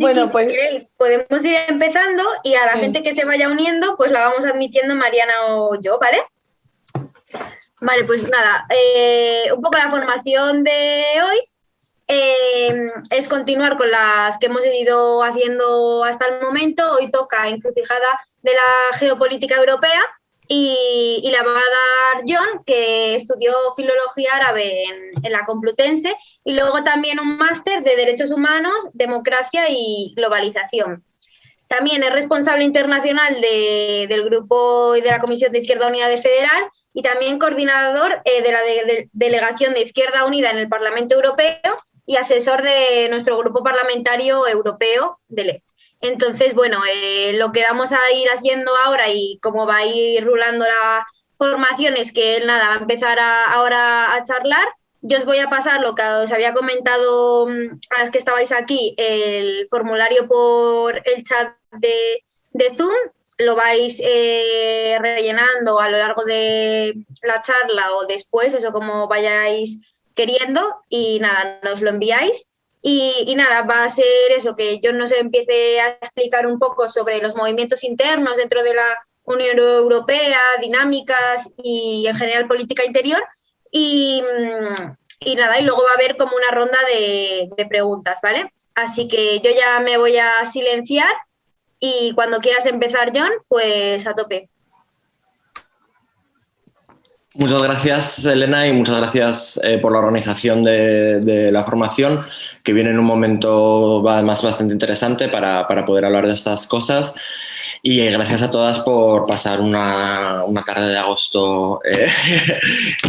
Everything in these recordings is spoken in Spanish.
Bueno, Si pues queréis, podemos ir empezando y a la sí. gente que se vaya uniendo, pues la vamos admitiendo Mariana o yo, ¿vale? Vale, pues nada, un poco la formación de hoy es continuar con las que hemos ido haciendo hasta el momento. Hoy toca encrucijada de la geopolítica europea y la va a dar John, que estudió filología árabe en la Complutense, y luego también un máster de Derechos Humanos, Democracia y Globalización. También es responsable internacional del grupo y de la Comisión de Izquierda Unida de Federal y también coordinador de la delegación de Izquierda Unida en el Parlamento Europeo y asesor de nuestro grupo parlamentario europeo DELE. Entonces, bueno, lo que vamos a ir haciendo ahora y cómo va a ir rulando la formación es que él nada, va a empezar ahora a charlar. Yo os voy a pasar lo que os había comentado a las que estabais aquí, el formulario por el chat de Zoom, lo vais rellenando a lo largo de la charla o después, eso como vayáis queriendo, y nada, nos lo enviáis. Y nada, va a ser eso, que yo nos empiece a explicar un poco sobre los movimientos internos dentro de la Unión Europea, dinámicas y en general política interior. Y, y nada, y luego va a haber como una ronda de preguntas, ¿vale? Así que yo ya me voy a silenciar y cuando quieras empezar, John, pues a tope. Muchas gracias, Elena, y muchas gracias por la organización de la formación, que viene en un momento además bastante interesante para poder hablar de estas cosas. Y gracias a todas por pasar una tarde de agosto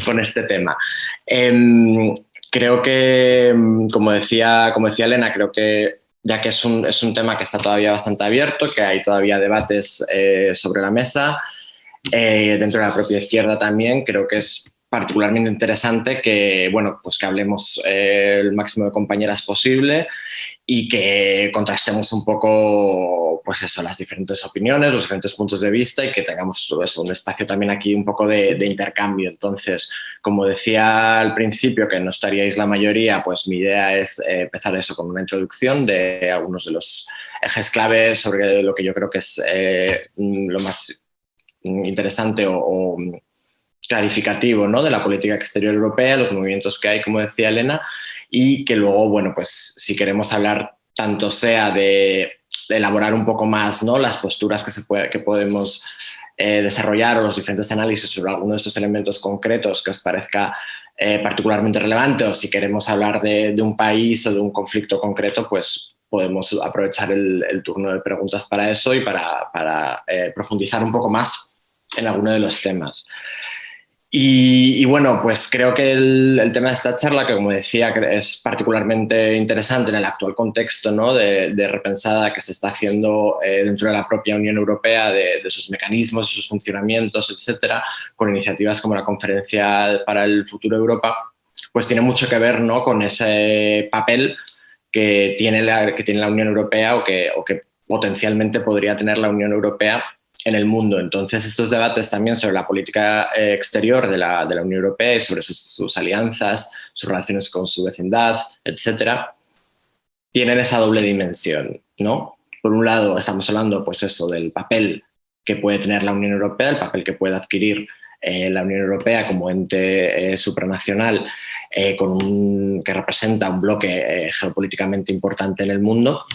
con este tema. Creo que, como decía Elena, creo que ya que es un tema que está todavía bastante abierto, que hay todavía debates sobre la mesa, dentro de la propia izquierda también, creo que es particularmente interesante que, bueno, pues que hablemos el máximo de compañeras posible y que contrastemos un poco, pues eso, las diferentes opiniones, los diferentes puntos de vista y que tengamos todo eso, un espacio también aquí un poco de intercambio. Entonces, como decía al principio, que no estaríais la mayoría, pues mi idea es empezar eso con una introducción de algunos de los ejes clave sobre lo que yo creo que es lo más interesante o clarificativo, ¿no?, de la política exterior europea, los movimientos que hay, como decía Elena, y que luego, bueno, pues si queremos hablar tanto sea de elaborar un poco más, ¿no?, las posturas que podemos desarrollar o los diferentes análisis sobre algunos de estos elementos concretos que os parezca particularmente relevante, o si queremos hablar de un país o de un conflicto concreto, pues podemos aprovechar el turno de preguntas para eso y para profundizar un poco más en alguno de los temas. Y bueno, pues creo que el tema de esta charla, que como decía, es particularmente interesante en el actual contexto, ¿no?, de repensada que se está haciendo dentro de la propia Unión Europea, de sus mecanismos, de sus funcionamientos, etcétera, con iniciativas como la Conferencia para el Futuro de Europa, pues tiene mucho que ver, ¿no?, con ese papel que tiene la Unión Europea o que potencialmente podría tener la Unión Europea en el mundo. Entonces, estos debates también sobre la política exterior de la Unión Europea y sobre sus alianzas, sus relaciones con su vecindad, etcétera, tienen esa doble dimensión, ¿no? Por un lado, estamos hablando, pues eso, del papel que puede tener la Unión Europea, el papel que puede adquirir la Unión Europea como ente supranacional que representa un bloque geopolíticamente importante en el mundo,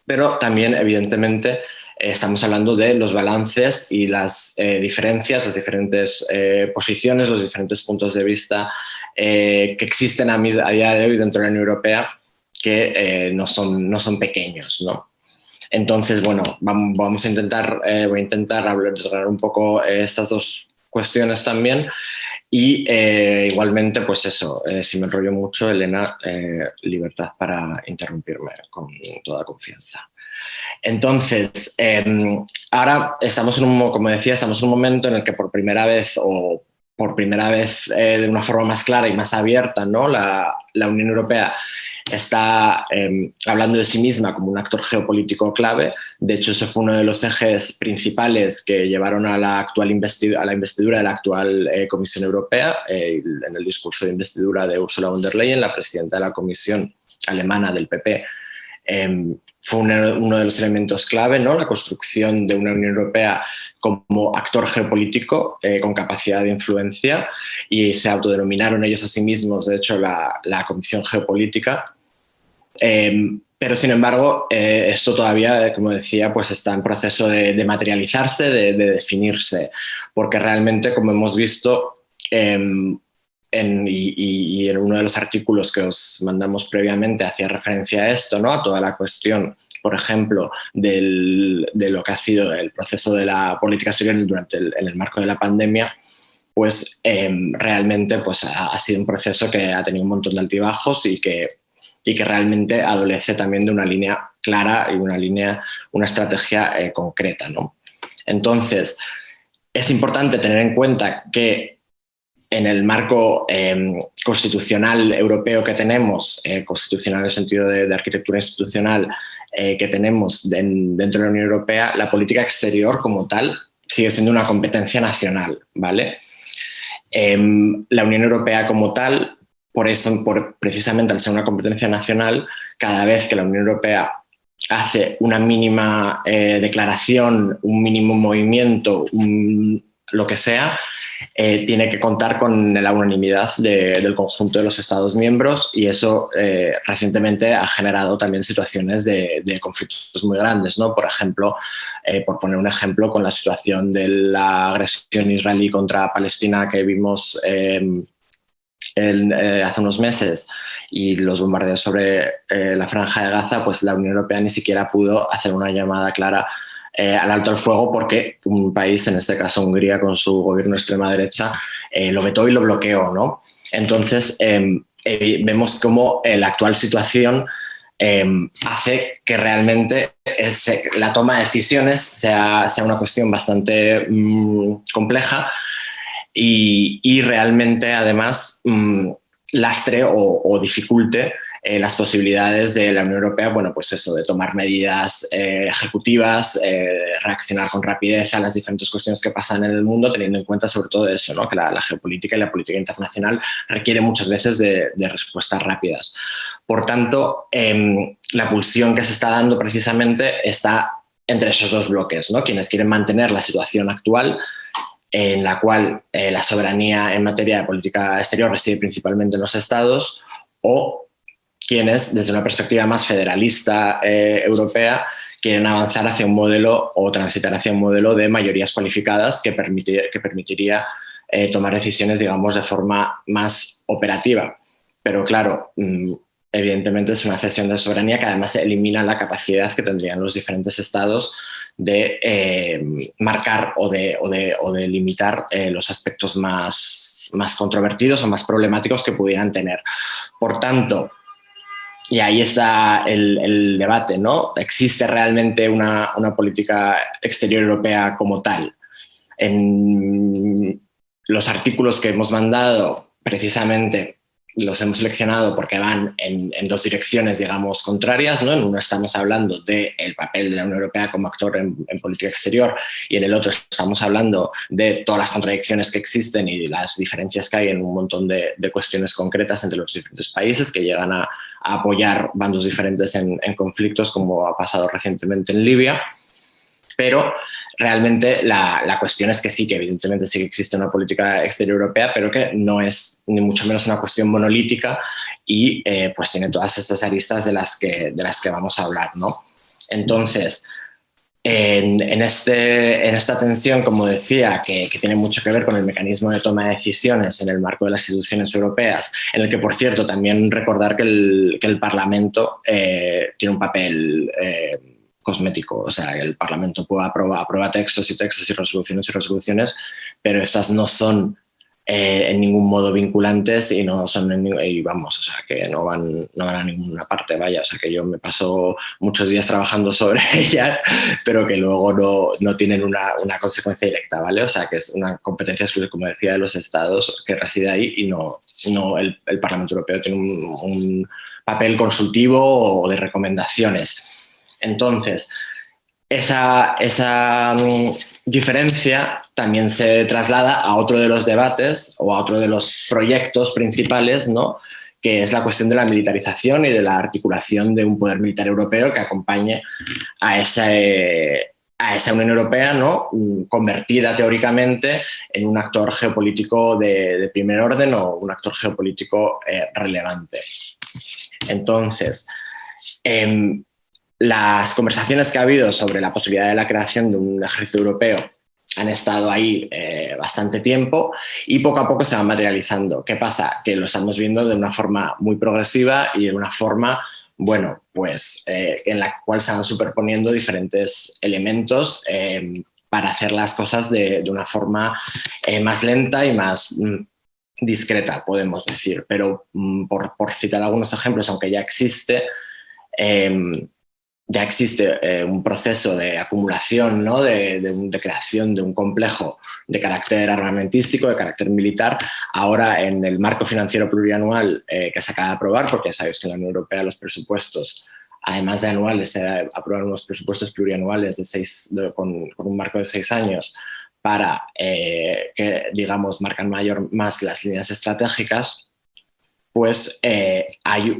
pero también, evidentemente, estamos hablando de los balances y las diferencias, las diferentes posiciones, los diferentes puntos de vista que existen a día de hoy dentro de la Unión Europea, que no son pequeños, ¿no? Entonces, bueno, voy a intentar hablar un poco estas dos cuestiones también. Y igualmente, pues eso, si me enrollo mucho, Elena, libertad para interrumpirme con toda confianza. Entonces, ahora como decía, estamos en un momento en el que por primera vez de una forma más clara y más abierta, ¿no?, la Unión Europea está hablando de sí misma como un actor geopolítico clave. De hecho, eso fue uno de los ejes principales que llevaron a la investidura de la actual Comisión Europea, en el discurso de investidura de Ursula von der Leyen, la presidenta de la Comisión alemana del PP, fue uno de los elementos clave, ¿no? La construcción de una Unión Europea como actor geopolítico con capacidad de influencia, y se autodenominaron ellos a sí mismos, de hecho, la Comisión Geopolítica. Pero, sin embargo, esto todavía, como decía, pues está en proceso de materializarse, de definirse, porque realmente, como hemos visto, y en uno de los artículos que os mandamos previamente hacía referencia a esto, ¿no? A toda la cuestión, por ejemplo, de lo que ha sido el proceso de la política exterior en el marco de la pandemia, pues realmente pues, ha sido un proceso que ha tenido un montón de altibajos y que realmente adolece también de una línea clara y una estrategia concreta, ¿no? Entonces, es importante tener en cuenta que en el marco constitucional europeo que tenemos, constitucional en el sentido de arquitectura institucional que tenemos dentro de la Unión Europea, la política exterior como tal sigue siendo una competencia nacional, ¿vale? La Unión Europea como tal, precisamente al ser una competencia nacional, cada vez que la Unión Europea hace una mínima declaración, un mínimo movimiento, lo que sea, tiene que contar con la unanimidad del conjunto de los Estados miembros, y eso recientemente ha generado también situaciones de conflictos muy grandes, ¿no? Por ejemplo, por poner un ejemplo, con la situación de la agresión israelí contra Palestina que vimos hace unos meses, y los bombardeos sobre la Franja de Gaza, pues la Unión Europea ni siquiera pudo hacer una llamada clara al alto el fuego, porque un país, en este caso Hungría, con su gobierno de extrema derecha, lo vetó y lo bloqueó, ¿no? Entonces, vemos cómo la actual situación hace que realmente la toma de decisiones sea una cuestión bastante compleja y realmente, además, lastre o dificulte las posibilidades de la Unión Europea, bueno, pues eso, de tomar medidas ejecutivas, reaccionar con rapidez a las diferentes cuestiones que pasan en el mundo, teniendo en cuenta sobre todo eso, ¿no? Que la geopolítica y la política internacional requiere muchas veces de respuestas rápidas. Por tanto, la pulsión que se está dando precisamente está entre esos dos bloques, ¿no? Quienes quieren mantener la situación actual, en la cual la soberanía en materia de política exterior reside principalmente en los Estados, o quienes, desde una perspectiva más federalista europea, quieren avanzar hacia un modelo o transitar hacia un modelo de mayorías cualificadas que permitiría tomar decisiones, digamos, de forma más operativa. Pero claro, evidentemente es una cesión de soberanía que además elimina la capacidad que tendrían los diferentes estados de marcar o de limitar los aspectos más controvertidos o más problemáticos que pudieran tener. Por tanto, y ahí está el debate, ¿no? ¿Existe realmente una política exterior europea como tal? En los artículos que hemos mandado, precisamente, los hemos seleccionado porque van en dos direcciones, digamos, contrarias, ¿no? En uno estamos hablando del papel de la Unión Europea como actor en política exterior, y en el otro estamos hablando de todas las contradicciones que existen y las diferencias que hay en un montón de cuestiones concretas entre los diferentes países que llegan a apoyar bandos diferentes en conflictos, como ha pasado recientemente en Libia. Pero realmente la cuestión es que sí, que evidentemente sí que existe una política exterior europea, pero que no es ni mucho menos una cuestión monolítica, y pues tiene todas estas aristas de las que vamos a hablar, ¿no? Entonces, en esta tensión, como decía, que tiene mucho que ver con el mecanismo de toma de decisiones en el marco de las instituciones europeas, en el que, por cierto, también recordar que el Parlamento tiene un papel cosmético, o sea, el Parlamento aprueba textos y resoluciones, pero estas no son en ningún modo vinculantes y no son vamos, o sea, que no van a ninguna parte, vaya, o sea, que yo me paso muchos días trabajando sobre ellas, pero que luego no tienen una consecuencia directa, ¿vale? O sea, que es una competencia exclusiva, como decía, de los Estados, que reside ahí, y no el Parlamento Europeo tiene un papel consultivo o de recomendaciones. Entonces, esa diferencia también se traslada a otro de los debates o a otro de los proyectos principales, ¿no? que es la cuestión de la militarización y de la articulación de un poder militar europeo que acompañe a esa Unión Europea, ¿no?, convertida teóricamente en un actor geopolítico de primer orden o un actor geopolítico relevante. Entonces, las conversaciones que ha habido sobre la posibilidad de la creación de un ejército europeo han estado ahí bastante tiempo y poco a poco se van materializando. ¿Qué pasa? Que lo estamos viendo de una forma muy progresiva y de una forma, bueno, pues en la cual se van superponiendo diferentes elementos para hacer las cosas de una forma más lenta y más discreta, podemos decir. Pero por citar algunos ejemplos, aunque ya existe un proceso de acumulación, ¿no?, de creación de un complejo de carácter armamentístico, de carácter militar. Ahora, en el marco financiero plurianual que se acaba de aprobar, porque sabéis que en la Unión Europea los presupuestos, además de anuales, se aprueban unos presupuestos plurianuales con un marco de 6 años para que, digamos, marcan más las líneas estratégicas. Pues hay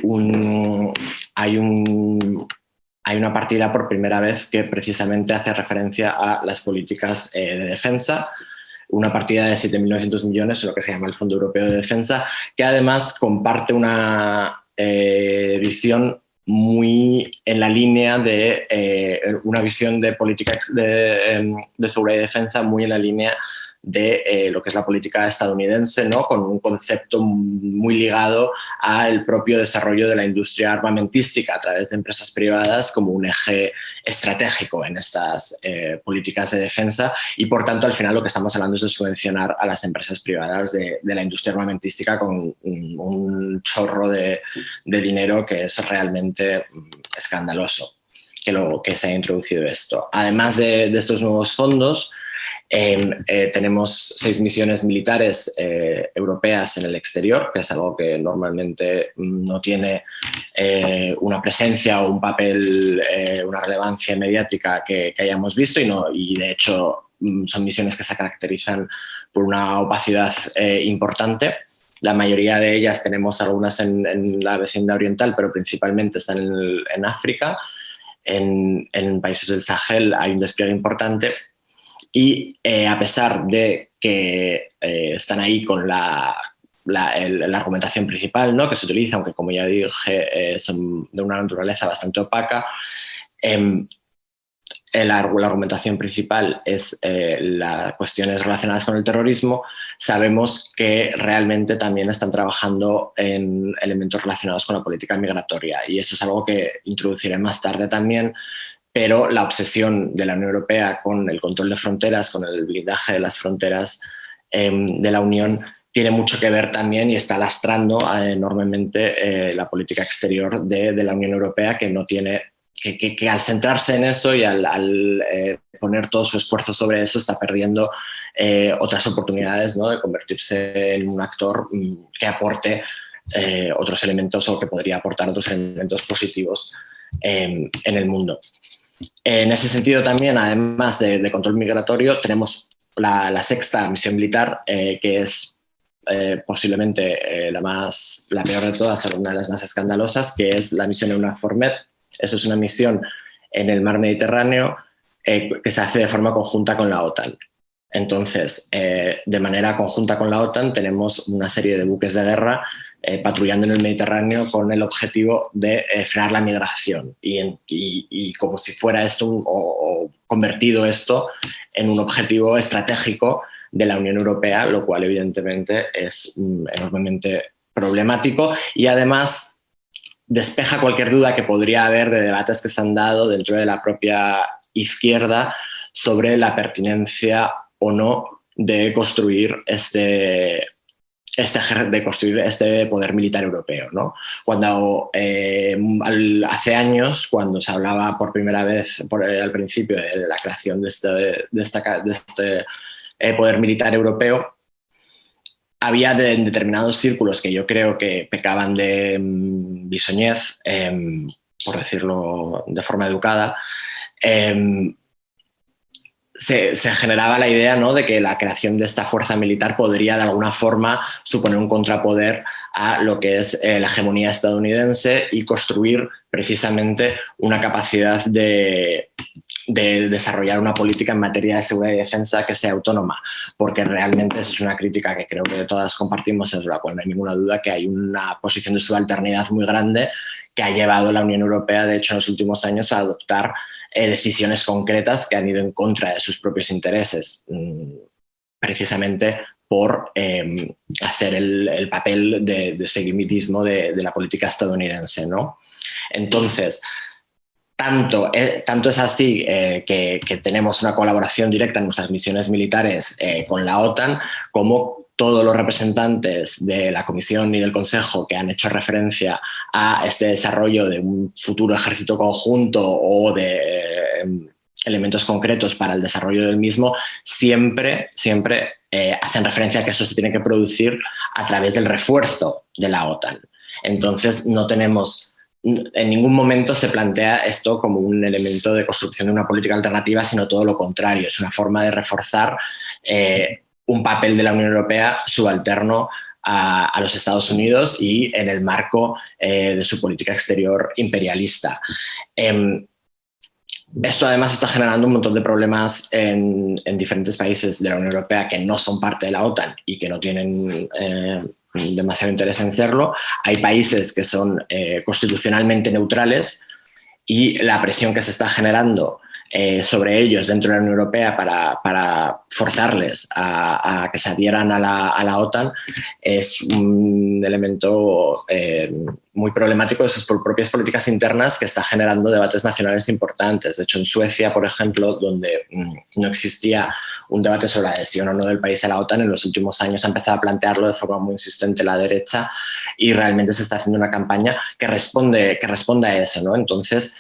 una partida por primera vez que precisamente hace referencia a las políticas de defensa, una partida de 7.900 millones, lo que se llama el Fondo Europeo de Defensa, que además comparte una visión muy en la línea de una visión de política de seguridad y defensa muy en la línea de lo que es la política estadounidense, ¿no?, con un concepto muy ligado al propio desarrollo de la industria armamentística a través de empresas privadas como un eje estratégico en estas políticas de defensa, y por tanto al final lo que estamos hablando es de subvencionar a las empresas privadas de la industria armamentística con un chorro de dinero que es realmente escandaloso que se haya introducido esto. Además de estos nuevos fondos, tenemos 6 misiones militares europeas en el exterior, que es algo que normalmente no tiene una presencia o un papel, una relevancia mediática que hayamos visto, y de hecho son misiones que se caracterizan por una opacidad importante. La mayoría de ellas, tenemos algunas en la vecindad oriental, pero principalmente están en África. En países del Sahel hay un despliegue importante. Y a pesar de que están ahí con la argumentación principal, ¿no?, que se utiliza, aunque como ya dije son de una naturaleza bastante opaca, la argumentación principal es las cuestiones relacionadas con el terrorismo. Sabemos que realmente también están trabajando en elementos relacionados con la política migratoria, y esto es algo que introduciré más tarde también. Pero la obsesión de la Unión Europea con el control de fronteras, con el blindaje de las fronteras de la Unión, tiene mucho que ver también y está lastrando enormemente la política exterior de la Unión Europea, que no tiene que al centrarse en eso y al poner todo su esfuerzo sobre eso, está perdiendo otras oportunidades, ¿no?, de convertirse en un actor que aporte otros elementos, o que podría aportar otros elementos positivos en el mundo. En ese sentido también, además de control migratorio, tenemos la sexta misión militar, que es posiblemente la peor de todas, una de las más escandalosas, que es la misión EUNAVFOR Med. Eso es una misión en el mar Mediterráneo que se hace de forma conjunta con la OTAN. Entonces, de manera conjunta con la OTAN, tenemos una serie de buques de guerra patrullando en el Mediterráneo con el objetivo de frenar la migración y como si fuera esto o convertido esto en un objetivo estratégico de la Unión Europea, lo cual evidentemente es enormemente problemático, y además despeja cualquier duda que podría haber de debates que se han dado dentro de la propia izquierda sobre la pertinencia o no de construir este poder militar europeo, ¿no? Cuando hace años, cuando se hablaba por primera vez al principio de la creación de este poder militar europeo, había en determinados círculos que yo creo que pecaban de bisoñez, por decirlo de forma educada, se generaba la idea, ¿no?, de que la creación de esta fuerza militar podría de alguna forma suponer un contrapoder a lo que es la hegemonía estadounidense y construir precisamente una capacidad de desarrollar una política en materia de seguridad y defensa que sea autónoma, porque realmente es una crítica que creo que todas compartimos, en la cual no hay ninguna duda que hay una posición de subalternidad muy grande que ha llevado a la Unión Europea, de hecho, en los últimos años a adoptar decisiones concretas que han ido en contra de sus propios intereses, precisamente por hacer el papel de seguimientismo de la política estadounidense, ¿no? Entonces, tanto es así que tenemos una colaboración directa en nuestras misiones militares con la OTAN, como todos los representantes de la Comisión y del Consejo que han hecho referencia a este desarrollo de un futuro ejército conjunto o de elementos concretos para el desarrollo del mismo, siempre hacen referencia a que esto se tiene que producir a través del refuerzo de la OTAN. Entonces, en ningún momento se plantea esto como un elemento de construcción de una política alternativa, sino todo lo contrario. Es una forma de reforzar un papel de la Unión Europea subalterno a los Estados Unidos y en el marco de su política exterior imperialista. Esto además está generando un montón de problemas en diferentes países de la Unión Europea que no son parte de la OTAN y que no tienen demasiado interés en serlo. Hay países que son constitucionalmente neutrales y la presión que se está generando sobre ellos dentro de la Unión Europea para forzarles a que se adhieran a la OTAN es un elemento muy problemático de sus propias políticas internas que está generando debates nacionales importantes. De hecho, en Suecia, por ejemplo, donde no existía un debate sobre la adhesión o no del país a la OTAN, en los últimos años ha empezado a plantearlo de forma muy insistente la derecha y realmente se está haciendo una campaña que responde a eso, ¿no? Entonces,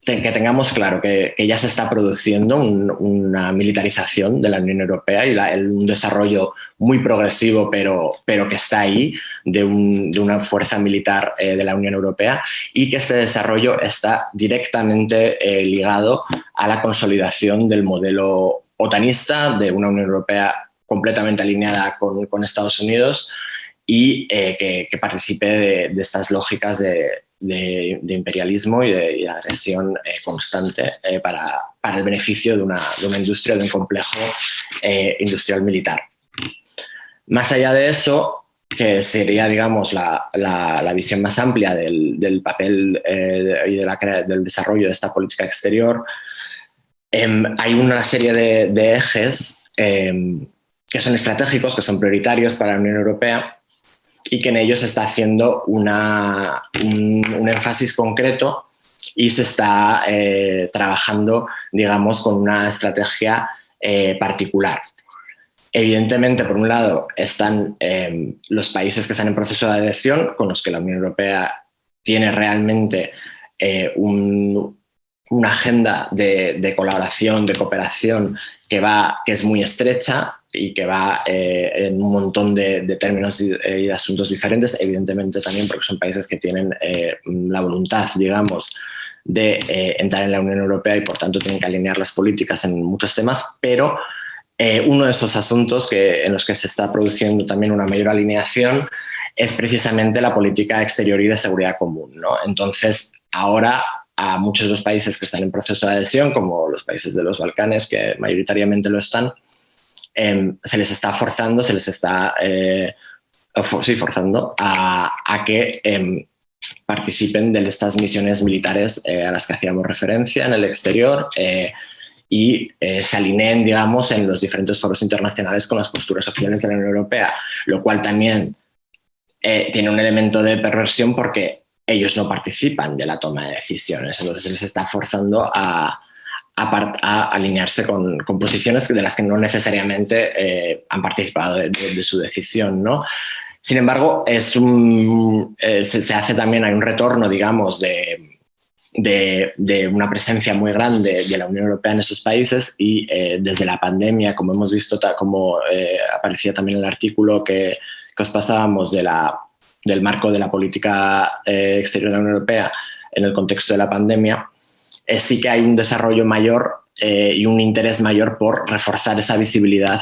que tengamos claro que ya se está produciendo una militarización de la Unión Europea y un desarrollo muy progresivo, pero que está ahí, de una fuerza militar de la Unión Europea, y que este desarrollo está directamente ligado a la consolidación del modelo otanista, de una Unión Europea completamente alineada con Estados Unidos y que participe de estas lógicas de imperialismo y de agresión constante para el beneficio de una industria, de un complejo industrial militar. Más allá de eso, que sería, digamos, la visión más amplia del papel y del desarrollo de esta política exterior, hay una serie de ejes que son estratégicos, que son prioritarios para la Unión Europea, y que en ellos se está haciendo un énfasis concreto y se está trabajando, digamos, con una estrategia particular. Evidentemente, por un lado, están los países que están en proceso de adhesión, con los que la Unión Europea tiene realmente una agenda de colaboración, de cooperación que es muy estrecha y que va en un montón de términos y de asuntos diferentes, evidentemente también porque son países que tienen la voluntad, digamos, de entrar en la Unión Europea y por tanto tienen que alinear las políticas en muchos temas, pero uno de esos asuntos en los que se está produciendo también una mayor alineación es precisamente la política exterior y de seguridad común, ¿no? Entonces, ahora a muchos de los países que están en proceso de adhesión, como los países de los Balcanes, que mayoritariamente lo están, se les está forzando, forzando a que participen de estas misiones militares a las que hacíamos referencia en el exterior y se alineen, digamos, en los diferentes foros internacionales con las posturas oficiales de la Unión Europea, lo cual también tiene un elemento de perversión porque ellos no participan de la toma de decisiones, entonces se les está forzando a alinearse con posiciones de las que no necesariamente han participado de su decisión, ¿no? Sin embargo, se hace también, hay un retorno, digamos, de una presencia muy grande de la Unión Europea en estos países y desde la pandemia, como hemos visto, como aparecía también en el artículo que os pasábamos del marco de la política exterior de la Unión Europea en el contexto de la pandemia, sí que hay un desarrollo mayor y un interés mayor por reforzar esa visibilidad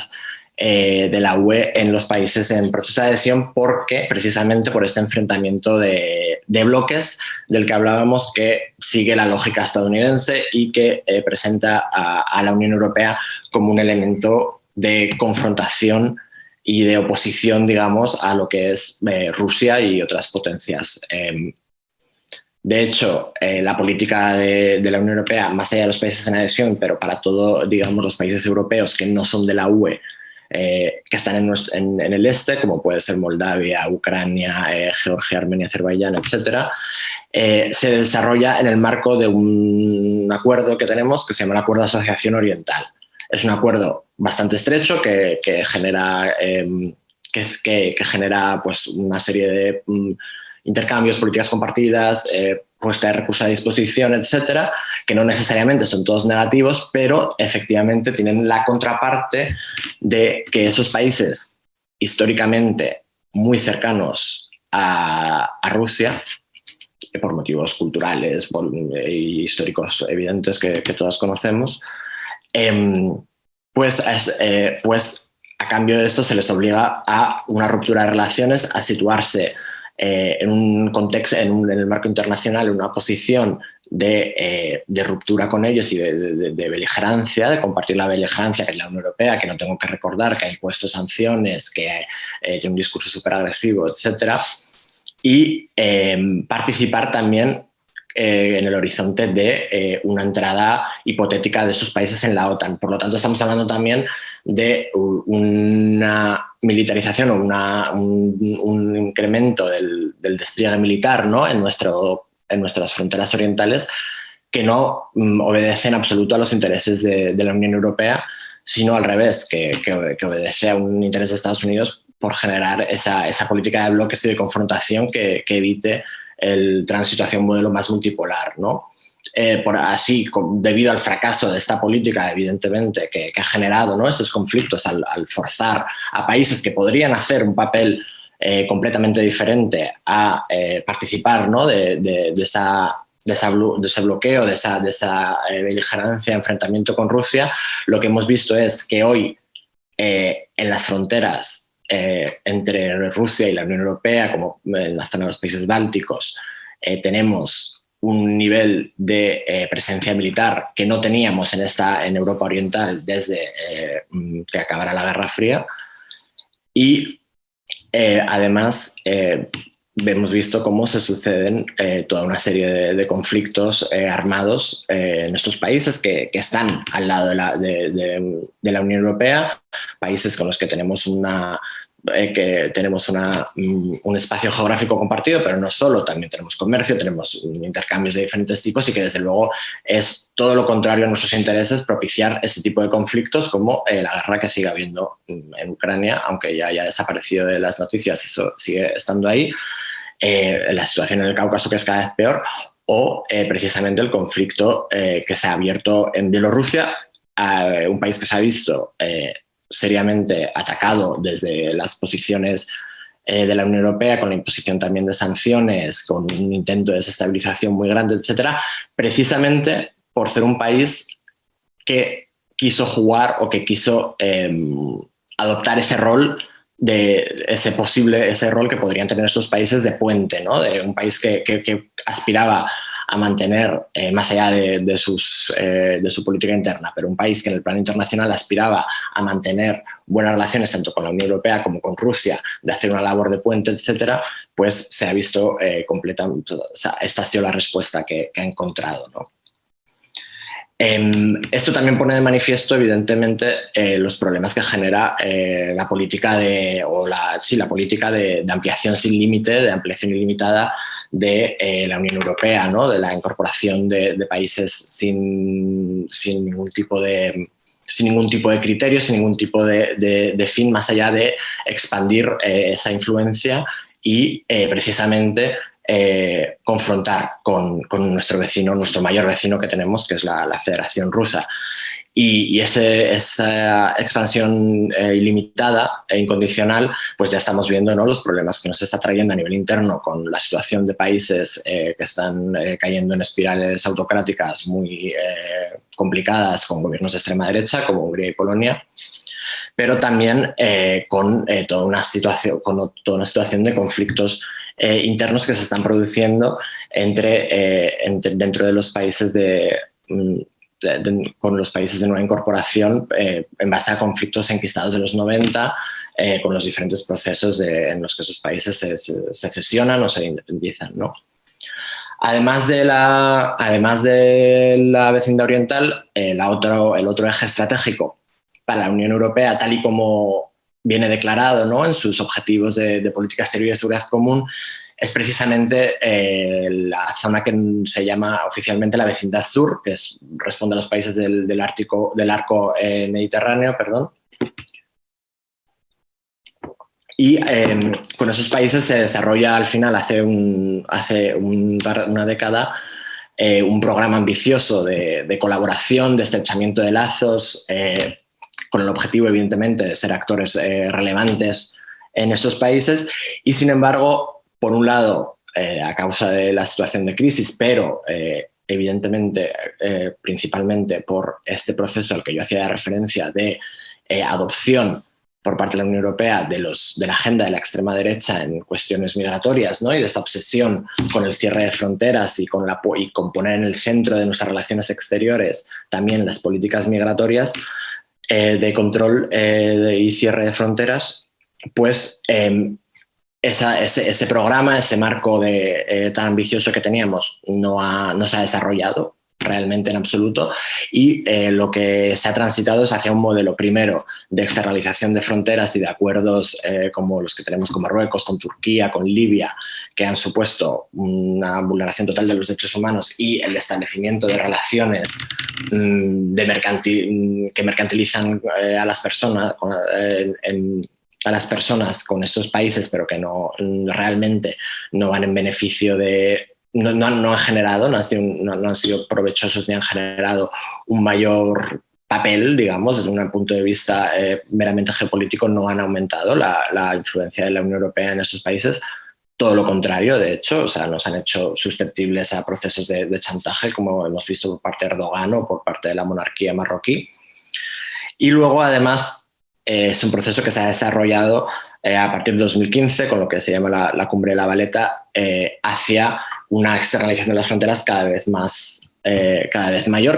de la UE en los países en proceso de adhesión, porque precisamente por este enfrentamiento de bloques del que hablábamos, que sigue la lógica estadounidense y que presenta a la Unión Europea como un elemento de confrontación y de oposición, digamos, a lo que es Rusia y otras potencias. De hecho, la política de la Unión Europea, más allá de los países en adhesión, pero para todos, digamos, los países europeos que no son de la UE, que están en el este, como puede ser Moldavia, Ucrania, Georgia, Armenia, Azerbaiyán, etcétera, se desarrolla en el marco de un acuerdo que tenemos que se llama el Acuerdo de Asociación Oriental. Es un acuerdo bastante estrecho que genera, genera pues, una serie de intercambios, políticas compartidas, puesta de recursos a disposición, etcétera, que no necesariamente son todos negativos, pero efectivamente tienen la contraparte de que esos países históricamente muy cercanos a Rusia, por motivos culturales y históricos evidentes que todos conocemos, pues a cambio de esto se les obliga a una ruptura de relaciones, a situarse en un contexto, en el marco internacional, en una posición de ruptura con ellos y de beligerancia, de compartir la beligerancia que es la Unión Europea, que no tengo que recordar, que ha impuesto sanciones, que tiene un discurso súper agresivo, etcétera, y participar también en el horizonte de una entrada hipotética de sus países en la OTAN. Por lo tanto, estamos hablando también de una militarización o un incremento del despliegue militar, ¿no?, en nuestras fronteras orientales, que no obedece en absoluto a los intereses de la Unión Europea, sino al revés, que obedece a un interés de Estados Unidos por generar esa política de bloques y de confrontación que evite el tránsito hacia un modelo más multipolar, ¿no? Debido al fracaso de esta política, evidentemente, que ha generado, ¿no?, estos conflictos al forzar a países que podrían hacer un papel completamente diferente a participar, ¿no?, de ese bloqueo, de esa beligerancia, enfrentamiento con Rusia, lo que hemos visto es que hoy en las fronteras entre Rusia y la Unión Europea, como en la zona de los países bálticos, tenemos un nivel de presencia militar que no teníamos en Europa Oriental desde que acabara la Guerra Fría. Y además hemos visto cómo se suceden toda una serie de conflictos armados en estos países que están al lado de la Unión Europea, países con los que tenemos un espacio geográfico compartido, pero no solo, también tenemos comercio, tenemos intercambios de diferentes tipos, y que desde luego es todo lo contrario a nuestros intereses propiciar este tipo de conflictos, como la guerra que sigue habiendo en Ucrania, aunque ya haya desaparecido de las noticias, eso sigue estando ahí, la situación en el Cáucaso, que es cada vez peor, o precisamente el conflicto que se ha abierto en Bielorrusia, un país que se ha visto seriamente atacado desde las posiciones de la Unión Europea, con la imposición también de sanciones, con un intento de desestabilización muy grande, etcétera, precisamente por ser un país que quiso jugar o que quiso adoptar ese rol ese rol que podrían tener estos países de puente, ¿no?, de un país que aspiraba a mantener, más allá de su política interna, pero un país que en el plano internacional aspiraba a mantener buenas relaciones tanto con la Unión Europea como con Rusia, de hacer una labor de puente, etcétera, pues se ha visto completamente, o sea, esta ha sido la respuesta que ha encontrado, ¿no? Esto también pone de manifiesto, evidentemente, los problemas que genera la política la política de ampliación sin límite, de ampliación ilimitada de la Unión Europea, ¿no?, de la incorporación de países sin ningún tipo de criterio, sin ningún tipo de fin, más allá de expandir esa influencia y precisamente confrontar con nuestro vecino, nuestro mayor vecino que tenemos, que es la Federación Rusa. esa expansión ilimitada e incondicional, pues ya estamos viendo, ¿no?, los problemas que nos está trayendo a nivel interno con la situación de países que están cayendo en espirales autocráticas muy complicadas con gobiernos de extrema derecha como Hungría y Polonia, pero también con toda una situación de conflictos internos que se están produciendo dentro de los países con los países de nueva incorporación en base a conflictos enquistados de los 90, con los diferentes procesos en los que esos países se sesionan o se independizan, ¿no? Además de la vecindad oriental, el otro eje estratégico para la Unión Europea, tal y como viene declarado, ¿no?, en sus objetivos de política exterior y de seguridad común, es precisamente la zona que se llama oficialmente la vecindad sur, que responde a los países del arco mediterráneo, perdón. Y con esos países se desarrolla al final, hace una década, un programa ambicioso de colaboración, de estrechamiento de lazos, con el objetivo, evidentemente, de ser actores relevantes en estos países. Y, sin embargo, por un lado, a causa de la situación de crisis, pero evidentemente, principalmente por este proceso al que yo hacía referencia de adopción por parte de la Unión Europea de la agenda de la extrema derecha en cuestiones migratorias, ¿no?, y de esta obsesión con el cierre de fronteras y con poner en el centro de nuestras relaciones exteriores también las políticas migratorias de control y cierre de fronteras, pues ese programa, ese marco tan ambicioso que teníamos no se ha desarrollado realmente en absoluto, y lo que se ha transitado es hacia un modelo primero de externalización de fronteras y de acuerdos como los que tenemos con Marruecos, con Turquía, con Libia, que han supuesto una vulneración total de los derechos humanos, y el establecimiento de relaciones que mercantilizan a las personas con estos países, pero que realmente no van en beneficio no han generado, no han sido provechosos ni han generado un mayor papel, digamos, desde un punto de vista meramente geopolítico. No han aumentado la influencia de la Unión Europea en estos países. Todo lo contrario, de hecho, o sea, nos han hecho susceptibles a procesos de chantaje, como hemos visto por parte de Erdogan o por parte de la monarquía marroquí. Y luego, además, es un proceso que se ha desarrollado a partir de 2015, con lo que se llama la Cumbre de La Valeta, hacia una externalización de las fronteras cada vez mayor,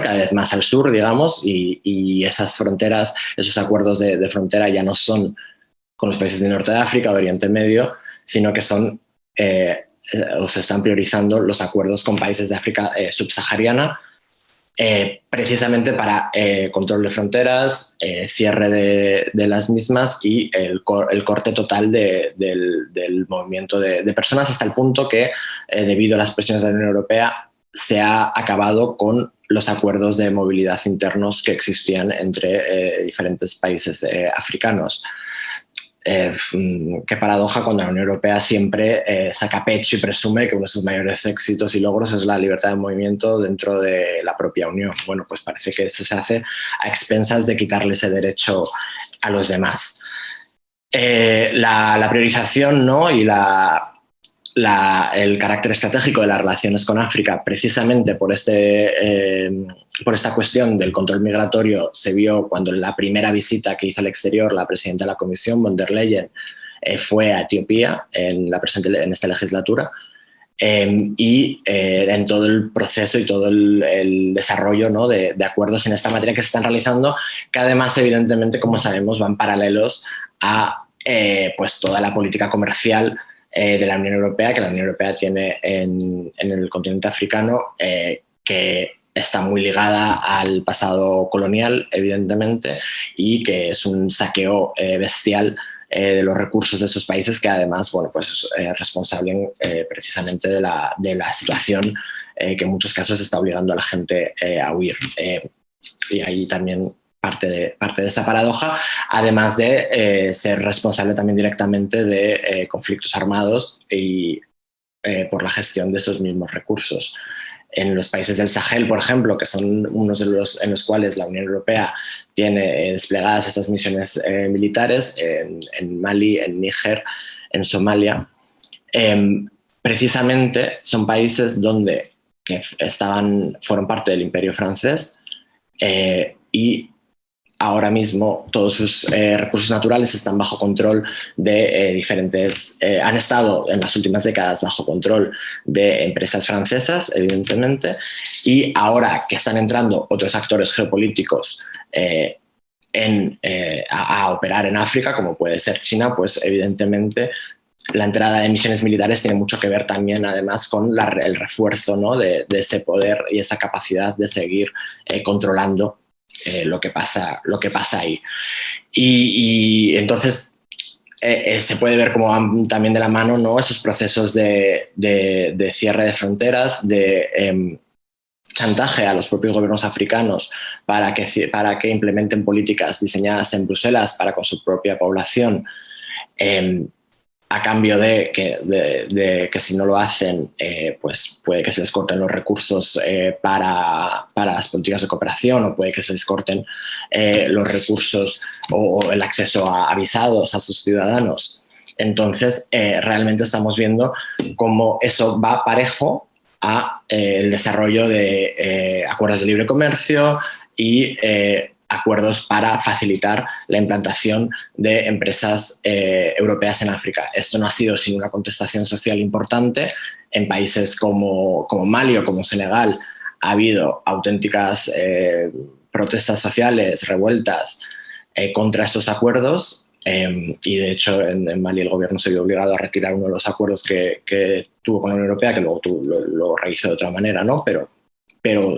cada vez más al sur, digamos, y esas fronteras, esos acuerdos de frontera ya no son con los países del norte de África o de Oriente Medio, sino que son o se están priorizando los acuerdos con países de África subsahariana, precisamente para control de fronteras, cierre de las mismas y el corte total del movimiento de personas, hasta el punto que, debido a las presiones de la Unión Europea, se ha acabado con los acuerdos de movilidad internos que existían entre diferentes países africanos. Qué paradoja, cuando la Unión Europea siempre saca pecho y presume que uno de sus mayores éxitos y logros es la libertad de movimiento dentro de la propia Unión. Bueno, pues parece que eso se hace a expensas de quitarle ese derecho a los demás. La priorización, ¿no?, y el carácter estratégico de las relaciones con África, precisamente por esta cuestión del control migratorio, se vio cuando en la primera visita que hizo al exterior la presidenta de la Comisión, von der Leyen, fue a Etiopía en esta legislatura, y en todo el proceso y todo el desarrollo, ¿no?, de acuerdos en esta materia que se están realizando, que además, evidentemente, como sabemos, van paralelos a pues toda la política comercial de la Unión Europea, que la Unión Europea tiene en el continente africano, que está muy ligada al pasado colonial, evidentemente, y que es un saqueo bestial de los recursos de esos países, que además, bueno, pues es responsable precisamente de la situación que en muchos casos está obligando a la gente a huir. Y ahí también parte de esa paradoja, además de ser responsable también directamente de conflictos armados y por la gestión de estos mismos recursos. en los países del Sahel, por ejemplo, que son unos de los en los cuales la Unión Europea tiene desplegadas estas misiones militares, en Mali, en Níger, en Somalia, precisamente son países donde fueron parte del Imperio francés y ahora mismo todos sus recursos naturales están bajo control de han estado en las últimas décadas bajo control de empresas francesas, evidentemente, y ahora que están entrando otros actores geopolíticos a operar en África, como puede ser China, pues evidentemente la entrada de misiones militares tiene mucho que ver también, además, con el refuerzo, ¿no?, de ese poder y esa capacidad de seguir controlando lo que pasa ahí. Y entonces se puede ver cómo van también de la mano, ¿no?, esos procesos de cierre de fronteras, de chantaje a los propios gobiernos africanos para que implementen políticas diseñadas en Bruselas para con su propia población, a cambio de que si no lo hacen, pues puede que se les corten los recursos para las políticas de cooperación, o puede que se les corten los recursos o el acceso a visados a sus ciudadanos. Entonces, realmente estamos viendo cómo eso va parejo a el desarrollo de acuerdos de libre comercio y acuerdos para facilitar la implantación de empresas europeas en África. Esto no ha sido sin una contestación social importante. En países como Mali o como Senegal ha habido auténticas protestas sociales, revueltas contra estos acuerdos, y de hecho en Mali el gobierno se vio obligado a retirar uno de los acuerdos que tuvo con la Unión Europea, que luego lo rehizo de otra manera, ¿no? Pero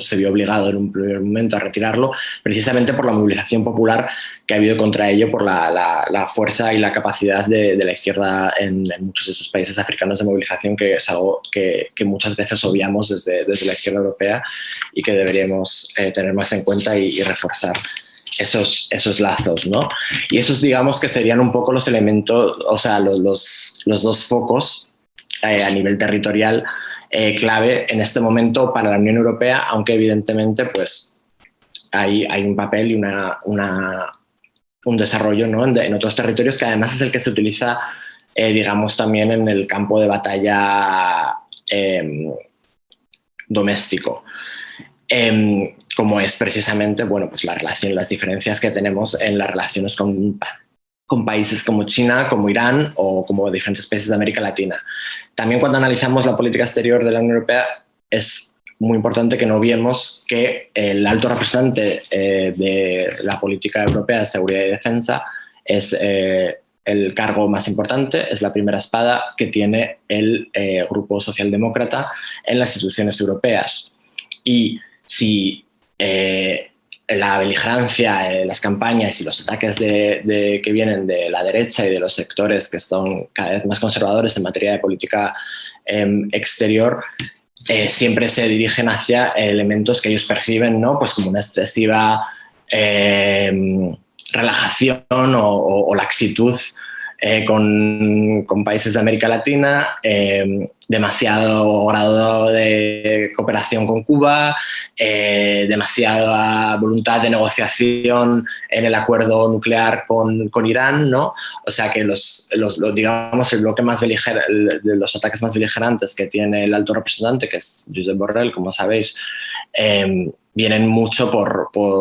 se vio obligado en un primer momento a retirarlo, precisamente por la movilización popular que ha habido contra ello, por la fuerza y la capacidad de la izquierda en muchos de estos países africanos de movilización, que es algo que muchas veces obviamos desde la izquierda europea y que deberíamos tener más en cuenta y reforzar esos lazos, ¿no? Y esos, digamos, que serían un poco los elementos, o sea, los dos focos a nivel territorial clave en este momento para la Unión Europea, aunque evidentemente pues hay un papel y un desarrollo, ¿no?, en otros territorios, que además es el que se utiliza, digamos, también en el campo de batalla doméstico, como es precisamente, bueno, pues las diferencias que tenemos en las relaciones con países como China, como Irán o como diferentes países de América Latina. También, cuando analizamos la política exterior de la Unión Europea, es muy importante que no olvidemos que el alto representante de la política europea de seguridad y defensa es el cargo más importante, es la primera espada que tiene el grupo socialdemócrata en las instituciones europeas. Y si la beligerancia, las campañas y los ataques que vienen de la derecha y de los sectores que son cada vez más conservadores en materia de política exterior, siempre se dirigen hacia elementos que ellos perciben, ¿no?, pues como una excesiva relajación o laxitud con países de América Latina, demasiado grado de cooperación con Cuba, demasiada voluntad de negociación en el acuerdo nuclear con Irán, ¿no? O sea que digamos, el bloque más de los ataques más beligerantes que tiene el alto representante, que es Josep Borrell, como sabéis, vienen mucho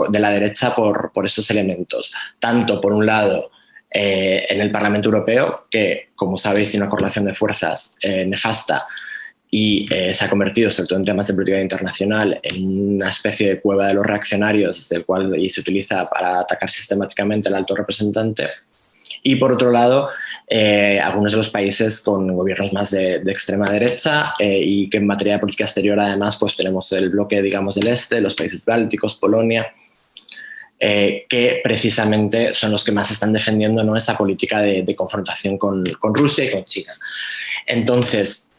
de la derecha por estos elementos. Tanto, por un lado, en el Parlamento Europeo, que, como sabéis, tiene una correlación de fuerzas nefasta y se ha convertido, sobre todo en temas de política internacional, en una especie de cueva de los reaccionarios, desde el cual se utiliza para atacar sistemáticamente al alto representante. Y, por otro lado, algunos de los países con gobiernos más de extrema derecha, y que en materia de política exterior, además, pues tenemos el bloque, digamos, del este, los países bálticos, Polonia, que precisamente son los que más están defendiendo, ¿no?, esa política de confrontación con Rusia y con China. Entonces,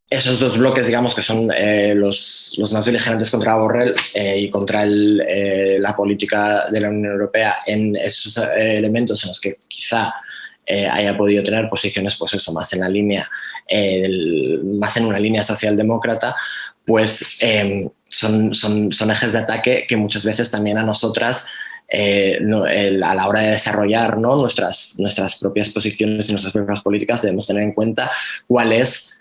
esos dos bloques, digamos, que son los más beligerantes contra Borrell y contra la política de la Unión Europea, en esos elementos en los que quizá haya podido tener posiciones, pues eso, más en la línea, más en una línea socialdemócrata, pues son ejes de ataque que muchas veces también a nosotras, a la hora de desarrollar, ¿no?, nuestras propias posiciones y nuestras propias políticas, debemos tener en cuenta cuál es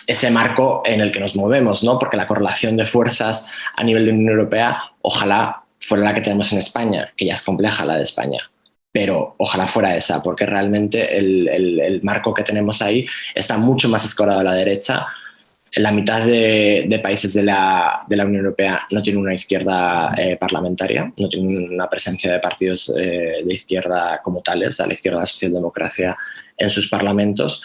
ese marco en el que nos movemos, ¿no? Porque la correlación de fuerzas a nivel de Unión Europea, ojalá fuera la que tenemos en España, que ya es compleja la de España, pero ojalá fuera esa, porque realmente el marco que tenemos ahí está mucho más escorado a la derecha. La mitad de países de la Unión Europea no tienen una izquierda parlamentaria, no tienen una presencia de partidos de izquierda como tales, a la izquierda de la socialdemocracia en sus parlamentos.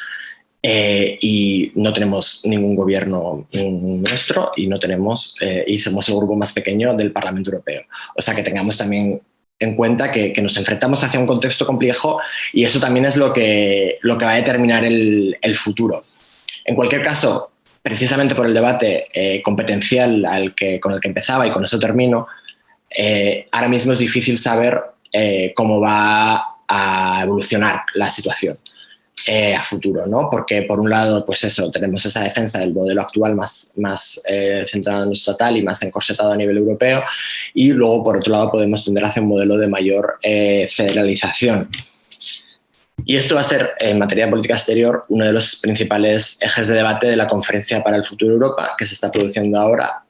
Y no tenemos ningún gobierno nuestro y no tenemos y somos el grupo más pequeño del Parlamento Europeo. O sea que tengamos también en cuenta que nos enfrentamos hacia un contexto complejo y eso también es lo que va a determinar el futuro. En cualquier caso, precisamente por el debate competencial con el que empezaba, y con eso termino, ahora mismo es difícil saber cómo va a evolucionar la situación a futuro, ¿no? Porque por un lado, pues eso, tenemos esa defensa del modelo actual más centrado en lo estatal y más encorsetado a nivel europeo, y luego por otro lado podemos tender hacia un modelo de mayor federalización. Y esto va a ser, en materia de política exterior, uno de los principales ejes de debate de la Conferencia para el Futuro de Europa, que se está produciendo ahora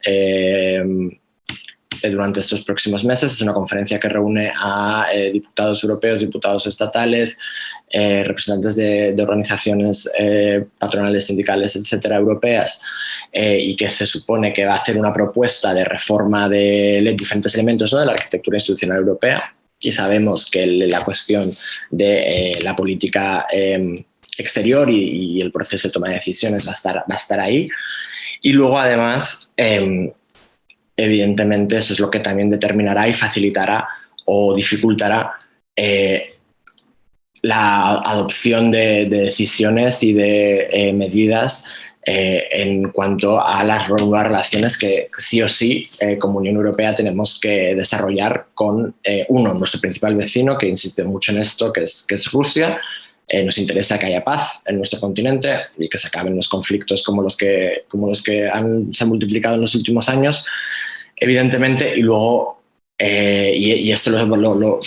durante estos próximos meses. Es una conferencia que reúne a diputados europeos, diputados estatales, representantes de organizaciones patronales, sindicales, etcétera, europeas, y que se supone que va a hacer una propuesta de reforma de diferentes elementos, ¿no?, de la arquitectura institucional europea. Y sabemos que la cuestión de la política exterior y el proceso de toma de decisiones va a estar ahí. Y luego, además, evidentemente, eso es lo que también determinará y facilitará o dificultará la adopción de decisiones y de medidas en cuanto a las nuevas relaciones que sí o sí como Unión Europea tenemos que desarrollar con nuestro principal vecino, que insiste mucho en esto, que es Rusia. Nos interesa que haya paz en nuestro continente y que se acaben los conflictos como los que se han multiplicado en los últimos años, evidentemente. Y luego y esto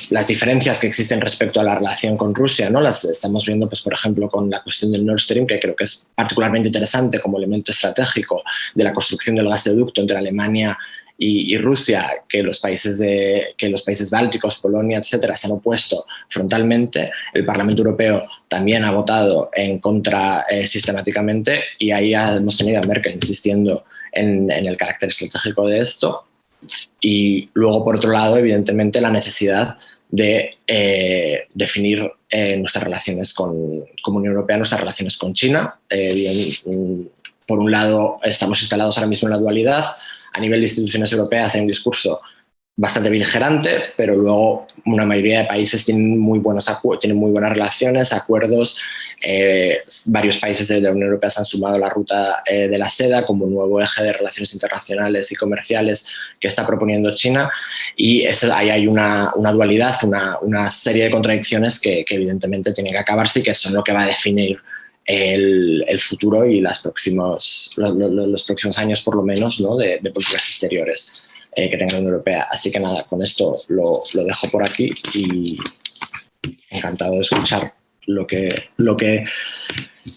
las diferencias que existen respecto a la relación con Rusia, ¿no?, las estamos viendo, pues, por ejemplo, con la cuestión del Nord Stream, que creo que es particularmente interesante como elemento estratégico de la construcción del gasoducto entre Alemania y Rusia, que los países bálticos, Polonia, etcétera, se han opuesto frontalmente. El Parlamento Europeo también ha votado en contra sistemáticamente, y ahí hemos tenido a Merkel insistiendo en el carácter estratégico de esto. Y luego, por otro lado, evidentemente, la necesidad de definir nuestras relaciones como Unión Europea, nuestras relaciones con China. Por un lado, estamos instalados ahora mismo en la dualidad. A nivel de instituciones europeas hay un discurso bastante beligerante, pero luego una mayoría de países tienen muy buenas relaciones, acuerdos. Varios países de la Unión Europea se han sumado a la ruta de la seda como un nuevo eje de relaciones internacionales y comerciales que está proponiendo China, y ahí hay una dualidad, una serie de contradicciones que evidentemente tienen que acabarse y que son lo que va a definir el futuro y los próximos años, por lo menos, ¿no?, de políticas exteriores que tenga la Unión Europea. Así que nada, con esto lo dejo por aquí y encantado de escuchar lo que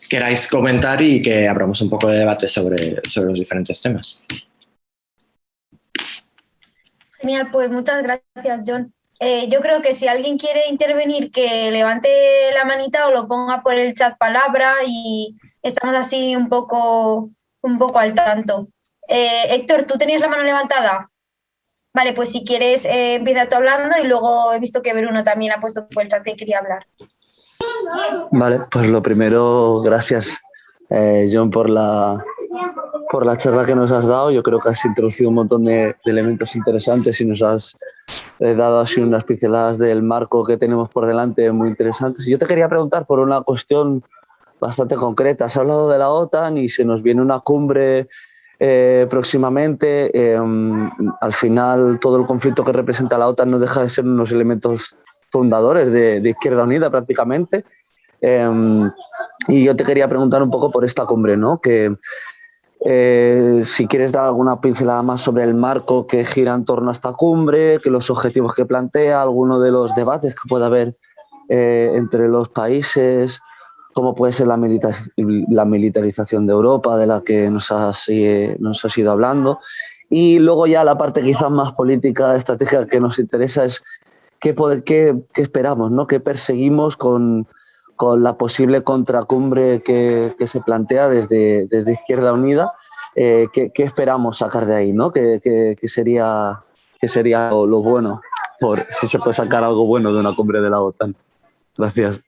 queráis comentar y que abramos un poco de debate sobre los diferentes temas. Genial, pues muchas gracias, John. Yo creo que si alguien quiere intervenir, que levante la manita o lo ponga por el chat palabra, y estamos así un poco al tanto. Héctor, ¿tú tenías la mano levantada? Vale, pues si quieres empieza tú hablando, y luego he visto que Bruno también ha puesto por el chat que quería hablar. Vale, pues lo primero, gracias, John, por la charla que nos has dado. Yo creo que has introducido un montón de elementos interesantes y nos has dado así unas pinceladas del marco que tenemos por delante muy interesantes. Yo te quería preguntar por una cuestión bastante concreta. Has hablado de la OTAN y se nos viene una cumbre próximamente. Al final, todo el conflicto que representa la OTAN no deja de ser unos elementos fundadores de Izquierda Unida prácticamente. Y yo te quería preguntar un poco por esta cumbre, ¿no? Que si quieres dar alguna pincelada más sobre el marco que gira en torno a esta cumbre, que los objetivos que plantea, alguno de los debates que pueda haber entre los países, cómo puede ser la militarización de Europa, de la que nos has ido hablando. Y luego ya la parte quizás más política, estratégica que nos interesa es qué esperamos, ¿no? ¿Qué perseguimos con la posible contracumbre que se plantea desde Izquierda Unida? ¿Qué esperamos sacar de ahí, ¿no? ¿Qué sería lo bueno, si se puede sacar algo bueno de una cumbre de la OTAN? Gracias.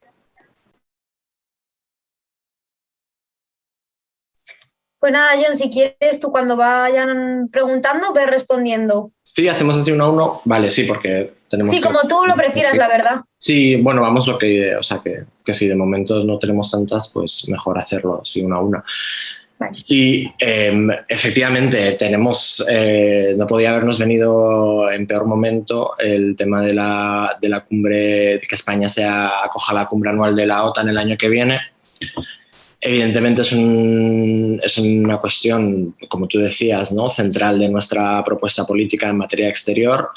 Pues nada, John, si quieres tú cuando vayan preguntando, ves respondiendo. Sí, hacemos así uno a uno. Vale, sí, porque tenemos... Sí, como tú lo prefieras, la verdad. Sí, bueno, vamos lo que... O sea, que si de momento no tenemos tantas, pues mejor hacerlo así uno a una. Vale. Sí, efectivamente, tenemos... no podía habernos venido en peor momento el tema de la cumbre, de que España acoja la cumbre anual de la OTAN el año que viene. Evidentemente es una cuestión, como tú decías, ¿no?, central de nuestra propuesta política en materia exterior,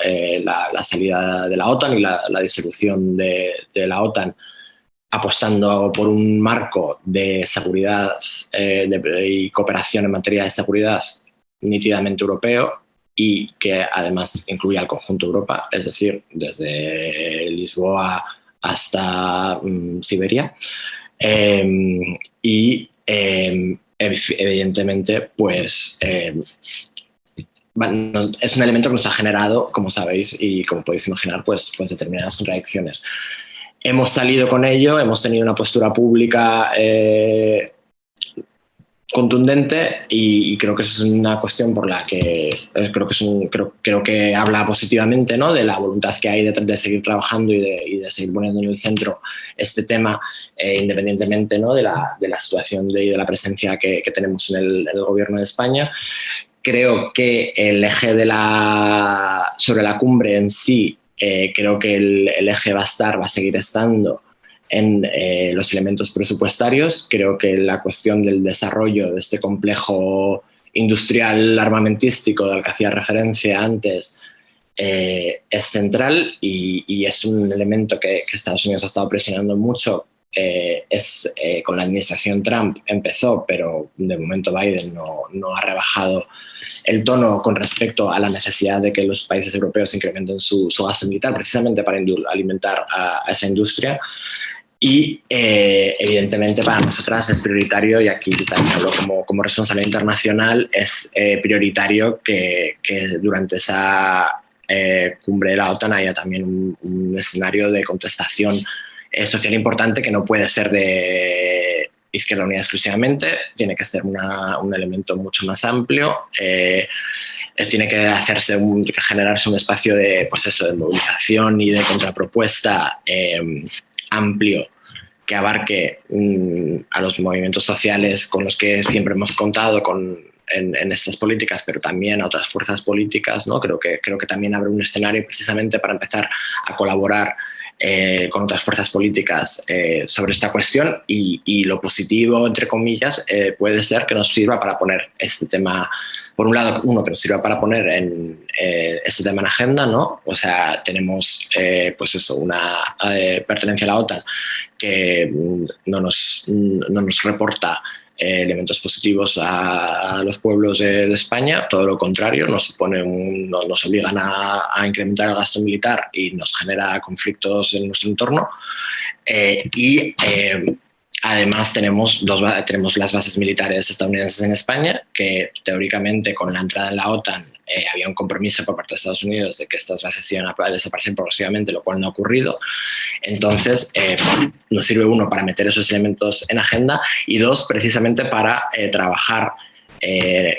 la salida de la OTAN y la disolución de la OTAN, apostando por un marco de seguridad y cooperación en materia de seguridad nítidamente europeo y que además incluye al conjunto de Europa, es decir, desde Lisboa hasta Siberia. Evidentemente, pues es un elemento que nos ha generado, como sabéis y como podéis imaginar, pues determinadas contradicciones. Hemos salido con ello, hemos tenido una postura pública contundente y creo que es una cuestión por la que creo que habla positivamente, ¿no?, de la voluntad que hay de seguir trabajando y de seguir poniendo en el centro este tema, independientemente, ¿no?, de la situación y de la presencia que tenemos en el gobierno de España. Creo que el eje sobre la cumbre en sí, creo que el eje va a seguir estando en los elementos presupuestarios. Creo que la cuestión del desarrollo de este complejo industrial armamentístico del que hacía referencia antes es central y es un elemento que Estados Unidos ha estado presionando mucho. Con la administración Trump empezó, pero de momento Biden no ha rebajado el tono con respecto a la necesidad de que los países europeos incrementen su gasto militar precisamente para alimentar a esa industria. Y evidentemente para nosotras es prioritario, y aquí también hablo como responsable internacional, es prioritario que durante esa cumbre de la OTAN haya también un escenario de contestación social importante que no puede ser de Izquierda Unida exclusivamente, tiene que ser un elemento mucho más amplio. Tiene que generarse un espacio de movilización y de contrapropuesta amplio que abarque a los movimientos sociales con los que siempre hemos contado en estas políticas, pero también a otras fuerzas políticas, ¿no? Creo que también abre un escenario precisamente para empezar a colaborar con otras fuerzas políticas sobre esta cuestión y lo positivo, entre comillas, puede ser que nos sirva para poner este tema, por un lado, que nos sirva para poner este tema en agenda, ¿no? O sea, tenemos una pertenencia a la OTAN que no nos reporta elementos positivos a los pueblos de España, todo lo contrario, nos obligan a incrementar el gasto militar y nos genera conflictos en nuestro entorno. Además tenemos las bases militares estadounidenses en España, que teóricamente con la entrada en la OTAN había un compromiso por parte de Estados Unidos de que estas bases iban a desaparecer progresivamente, lo cual no ha ocurrido. Entonces, nos sirve, uno, para meter esos elementos en agenda y dos, precisamente para trabajar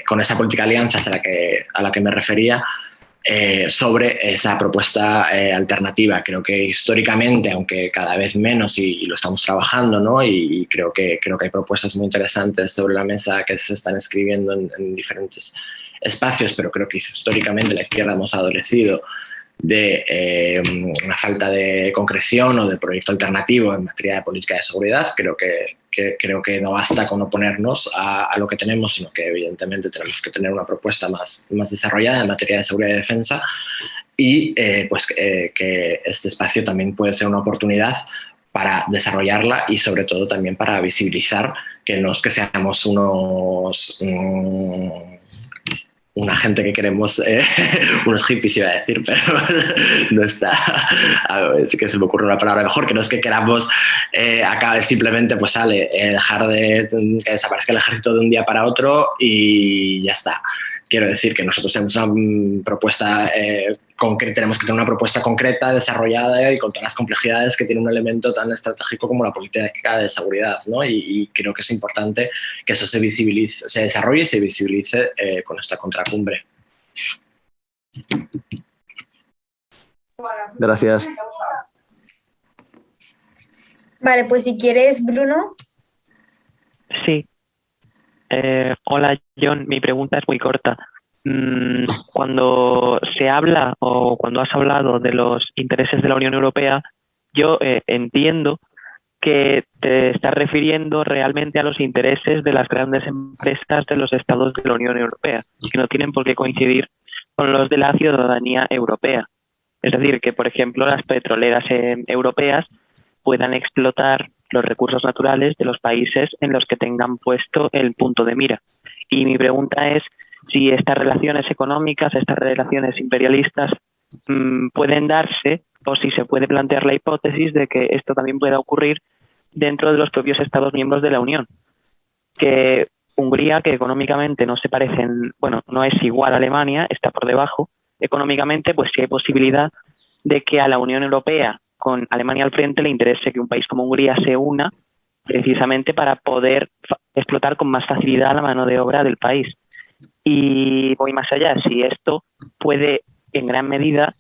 con esa política de alianzas a la que me refería, sobre esa propuesta alternativa. Creo que históricamente, aunque cada vez menos y lo estamos trabajando, ¿no? y creo que hay propuestas muy interesantes sobre la mesa que se están escribiendo en diferentes espacios, pero creo que históricamente la izquierda hemos adolecido de una falta de concreción o de proyecto alternativo en materia de política de seguridad. Creo que no basta con oponernos a lo que tenemos, sino que evidentemente tenemos que tener una propuesta más desarrollada en materia de seguridad y defensa, y que este espacio también puede ser una oportunidad para desarrollarla y sobre todo también para visibilizar que no es que seamos una gente que queremos, unos hippies iba a decir, pero no está, que se me ocurre una palabra mejor, que no es que queramos simplemente pues dejar que desaparezca el ejército de un día para otro y ya está. Quiero decir que nosotros tenemos una propuesta concreta, tenemos que tener una propuesta concreta, desarrollada y con todas las complejidades que tiene un elemento tan estratégico como la política de seguridad, ¿no? Y creo que es importante que eso se visibilice, se desarrolle y se visibilice con esta contracumbre. Gracias. Vale, pues si quieres, Bruno. Sí. Hola, John. Mi pregunta es muy corta. Cuando se habla o cuando has hablado de los intereses de la Unión Europea, yo entiendo que te estás refiriendo realmente a los intereses de las grandes empresas de los estados de la Unión Europea, que no tienen por qué coincidir con los de la ciudadanía europea. Es decir, que, por ejemplo, las petroleras europeas puedan explotar los recursos naturales de los países en los que tengan puesto el punto de mira. Y mi pregunta es si estas relaciones económicas, estas relaciones imperialistas pueden darse, o si se puede plantear la hipótesis de que esto también pueda ocurrir dentro de los propios Estados miembros de la Unión. Que Hungría, que económicamente no se parecen, bueno, no es igual a Alemania, está por debajo, económicamente pues sí hay posibilidad de que a la Unión Europea, con Alemania al frente, le interese que un país como Hungría se una precisamente para poder explotar con más facilidad la mano de obra del país. Y voy más allá, si esto puede en gran medida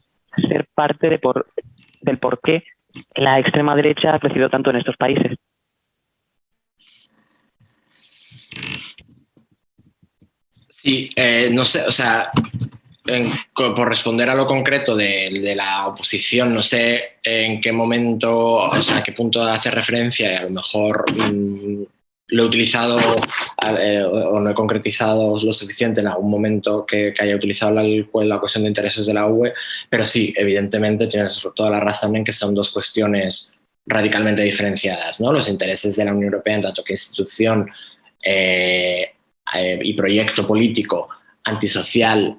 ser parte del por qué la extrema derecha ha crecido tanto en estos países. Sí, no sé, o sea, por responder a lo concreto de la oposición, no sé en qué momento, o sea, a qué punto hace referencia, y a lo mejor lo he utilizado o no he concretizado lo suficiente en algún momento que haya utilizado la cuestión de intereses de la UE, pero sí, evidentemente tienes toda la razón en que son dos cuestiones radicalmente diferenciadas, ¿no? Los intereses de la Unión Europea en tanto que institución y proyecto político antisocial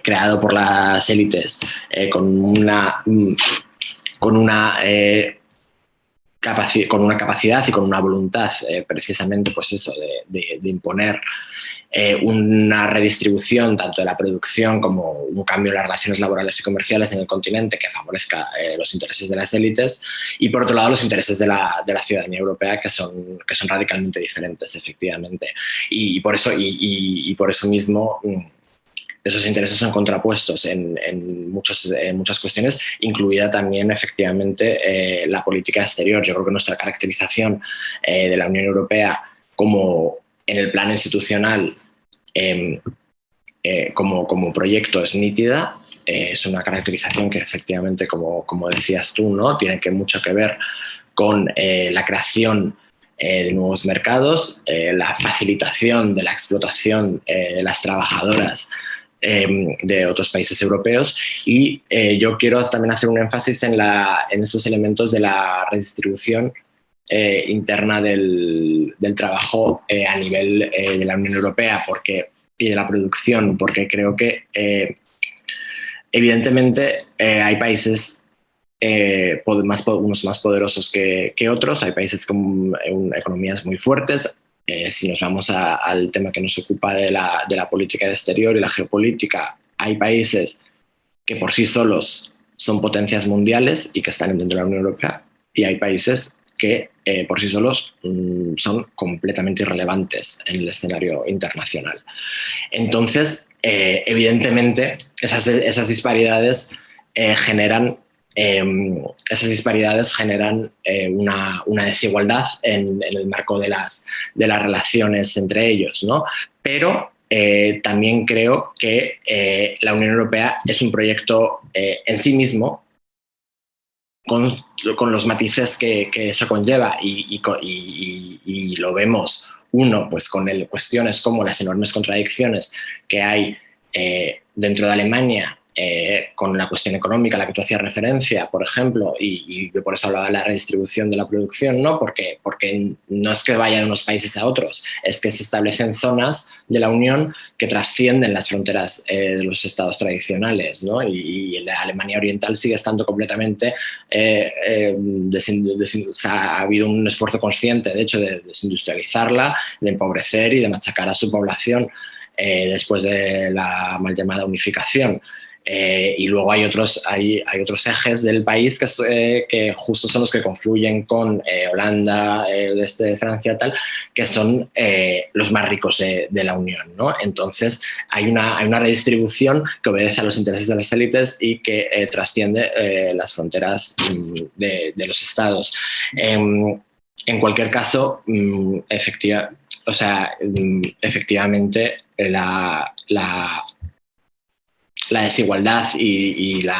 creado por las élites con una capacidad y con una voluntad precisamente pues eso de imponer una redistribución tanto de la producción como un cambio en las relaciones laborales y comerciales en el continente que favorezca los intereses de las élites, y por otro lado los intereses de la ciudadanía europea que son radicalmente diferentes, efectivamente, y por eso mismo esos intereses son contrapuestos en muchas cuestiones, incluida también efectivamente la política exterior. Yo creo que nuestra caracterización de la Unión Europea como en el plano institucional como proyecto es nítida. Es una caracterización que efectivamente, como decías tú, ¿no? Tiene mucho que ver con la creación de nuevos mercados, la facilitación de la explotación de las trabajadoras de otros países europeos, y yo quiero también hacer un énfasis en esos elementos de la redistribución interna del trabajo a nivel de la Unión Europea y de la producción, porque creo que evidentemente hay países unos más poderosos que otros, hay países con economías muy fuertes. Si nos vamos al tema que nos ocupa de la política exterior y la geopolítica, hay países que por sí solos son potencias mundiales y que están dentro de la Unión Europea, y hay países que por sí solos son completamente irrelevantes en el escenario internacional. Entonces, evidentemente, esas disparidades generan una desigualdad en el marco de las relaciones entre ellos, ¿no? Pero también creo que la Unión Europea es un proyecto en sí mismo, con los matices que eso conlleva, y lo vemos, uno, pues con cuestiones como las enormes contradicciones que hay dentro de Alemania, con la cuestión económica a la que tú hacías referencia, por ejemplo, y por eso hablaba de la redistribución de la producción, ¿no? Porque no es que vayan unos países a otros, es que se establecen zonas de la Unión que trascienden las fronteras de los estados tradicionales, ¿no? Y la Alemania Oriental sigue estando completamente o sea, ha habido un esfuerzo consciente, de hecho, de desindustrializarla, de empobrecer y de machacar a su población después de la mal llamada unificación. Y luego hay otros ejes del país que justo son los que confluyen con Holanda, desde Francia, tal, que son los más ricos de la Unión, ¿no? Entonces hay una redistribución que obedece a los intereses de las élites y que trasciende las fronteras de los estados. En cualquier caso, efectivamente, la desigualdad y la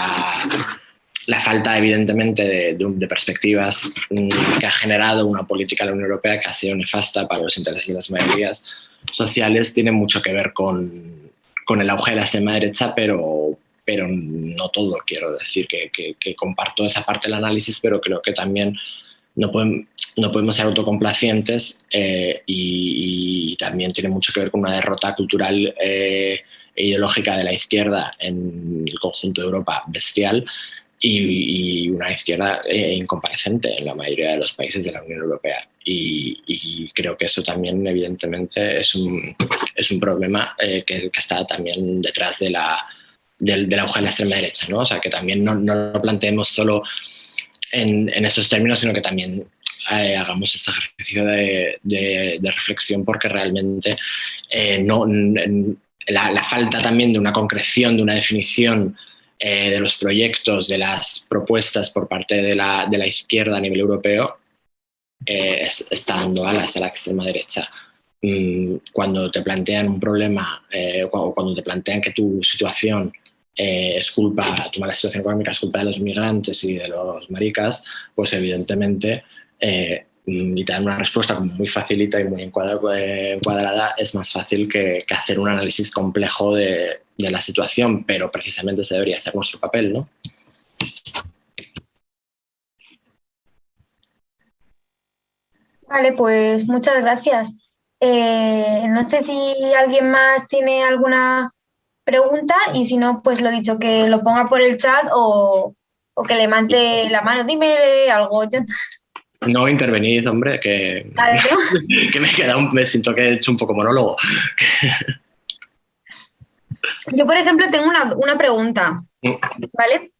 falta, evidentemente, de perspectivas que ha generado una política de la Unión Europea que ha sido nefasta para los intereses de las mayorías sociales, tiene mucho que ver con el auge de la extrema derecha, pero no todo. Quiero decir que comparto esa parte del análisis, pero creo que también no podemos ser autocomplacientes, y también tiene mucho que ver con una derrota cultural e ideológica de la izquierda en el conjunto de Europa bestial, y una izquierda incompareciente en la mayoría de los países de la Unión Europea. Y creo que eso también, evidentemente, es un problema que está también detrás del auge de la extrema derecha, ¿no? O sea, que también no lo planteemos solo en esos términos, sino que también hagamos ese ejercicio de reflexión, porque realmente la falta también de una concreción, de una definición de los proyectos, de las propuestas por parte de la izquierda a nivel europeo, está dando alas a la extrema derecha. Cuando te plantean un problema, cuando te plantean que tu situación tu mala situación económica es culpa de los migrantes y de los maricas, pues evidentemente, y te dan una respuesta como muy facilita y muy encuadrada, es más fácil que hacer un análisis complejo de la situación, pero precisamente ese debería ser nuestro papel, ¿no? Vale, pues muchas gracias. No sé si alguien más tiene alguna pregunta, y si no, pues lo dicho, que lo ponga por el chat o que le mande la mano. Dime algo, John. No intervenid, hombre, que me siento que he hecho un poco monólogo. Yo, por ejemplo, tengo una pregunta, ¿vale?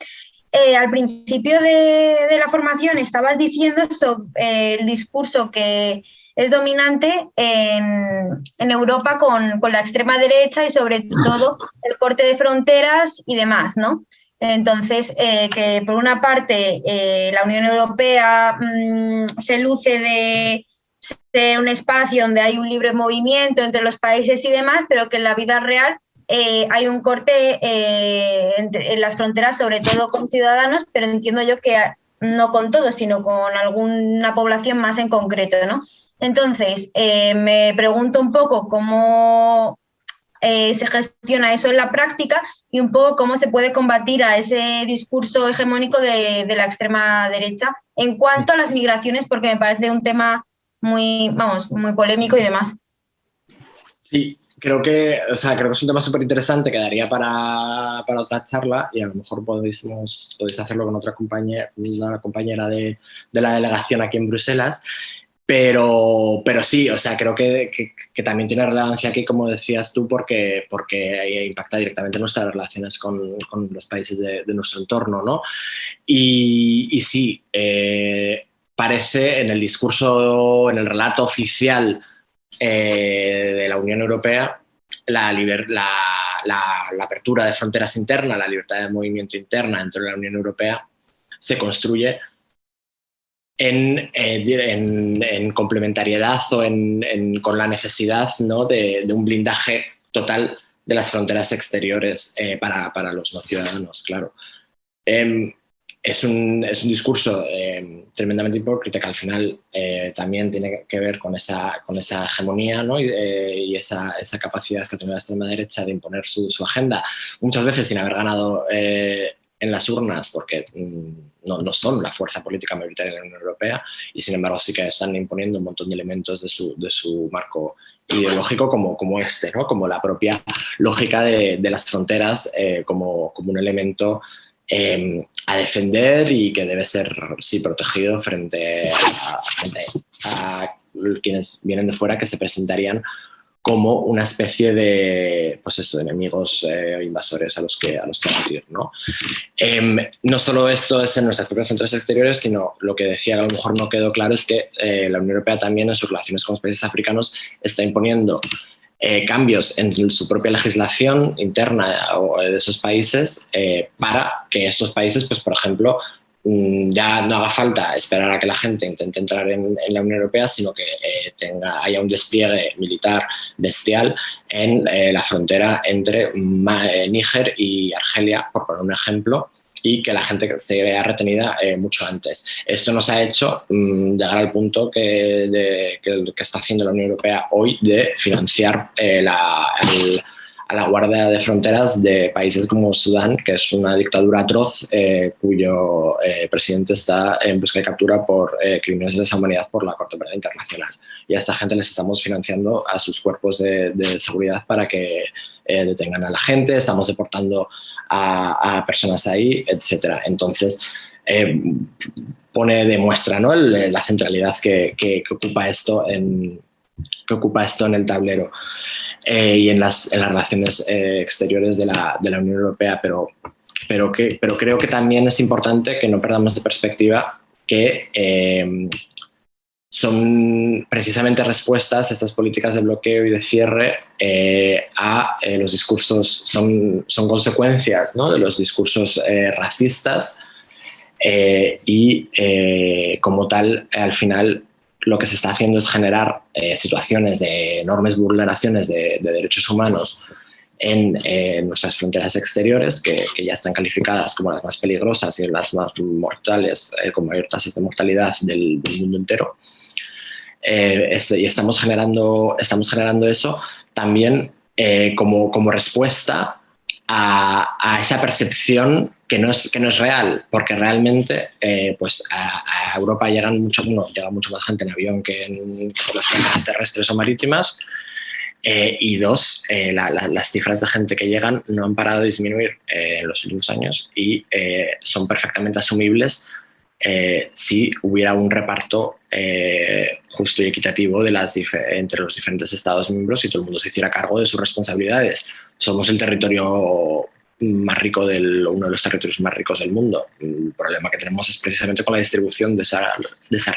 Al principio de la formación estabas diciendo sobre el discurso que es dominante en Europa con la extrema derecha, y sobre todo el corte de fronteras y demás, ¿no? Entonces, que por una parte la Unión Europea se luce de ser un espacio donde hay un libre movimiento entre los países y demás, pero que en la vida real hay un corte en las fronteras, sobre todo con ciudadanos, pero entiendo yo que no con todos, sino con alguna población más en concreto, ¿no? Entonces, me pregunto un poco cómo se gestiona eso en la práctica, y un poco cómo se puede combatir a ese discurso hegemónico de la extrema derecha en cuanto a las migraciones, porque me parece un tema muy polémico y demás. Sí, creo que es un tema súper interesante que daría para otra charla, y a lo mejor podéis hacerlo con una compañera de la delegación aquí en Bruselas. Pero sí, creo que también tiene relevancia aquí, como decías tú, porque impacta directamente nuestras relaciones con los países de nuestro entorno, ¿no? Y sí, parece en el discurso, en el relato oficial de la Unión Europea, la apertura de fronteras internas, la libertad de movimiento interna dentro de la Unión Europea se construye en complementariedad o con la necesidad, ¿no?, de un blindaje total de las fronteras exteriores para los no ciudadanos, claro. Es un discurso tremendamente hipócrita que al final también tiene que ver con esa hegemonía, ¿no? y esa capacidad que tiene la extrema derecha de imponer su agenda, muchas veces sin haber ganado en las urnas, porque no son la fuerza política mayoritaria de la Unión Europea, y sin embargo sí que están imponiendo un montón de elementos de su marco ideológico como este, ¿no? Como la propia lógica de las fronteras como un elemento a defender y que debe ser, sí, protegido frente a quienes vienen de fuera, que se presentarían como una especie de, pues eso, de enemigos invasores a los que abatir, ¿no? No solo esto es en nuestras propias fronteras exteriores, sino lo que decía que a lo mejor no quedó claro es que la Unión Europea también en sus relaciones con los países africanos está imponiendo cambios en su propia legislación interna de esos países para que estos países, pues, por ejemplo, ya no haga falta esperar a que la gente intente entrar en la Unión Europea, sino que haya un despliegue militar bestial en la frontera entre Níger y Argelia, por poner un ejemplo, y que la gente se vea retenida mucho antes. Esto nos ha hecho llegar al punto que está haciendo la Unión Europea hoy de financiar a la Guardia de Fronteras de países como Sudán, que es una dictadura atroz cuyo presidente está en busca de captura por crímenes de lesa humanidad por la Corte Penal Internacional. Y a esta gente les estamos financiando a sus cuerpos de seguridad para que detengan a la gente, estamos deportando a personas ahí, etc. Entonces, demuestra, ¿no? la centralidad que ocupa esto en el tablero. Y en las relaciones exteriores de la Unión Europea, pero creo que también es importante que no perdamos de perspectiva que son precisamente respuestas, estas políticas de bloqueo y de cierre, a los discursos, son consecuencias, ¿no? de los discursos racistas y como tal, al final, lo que se está haciendo es generar situaciones de enormes vulneraciones de derechos humanos en nuestras fronteras exteriores, que ya están calificadas como las más peligrosas y las más mortales, con mayor tasa de mortalidad del mundo entero. Y estamos generando eso también como respuesta a esa percepción que no es real, porque realmente pues a Europa llega mucho más gente en avión que por las fronteras terrestres o marítimas, y dos, las cifras de gente que llegan no han parado de disminuir en los últimos años y son perfectamente asumibles si hubiera un reparto justo y equitativo entre los diferentes Estados miembros y todo el mundo se hiciera cargo de sus responsabilidades. Somos el territorio más rico uno de los territorios más ricos del mundo. El problema que tenemos es precisamente con la distribución de esa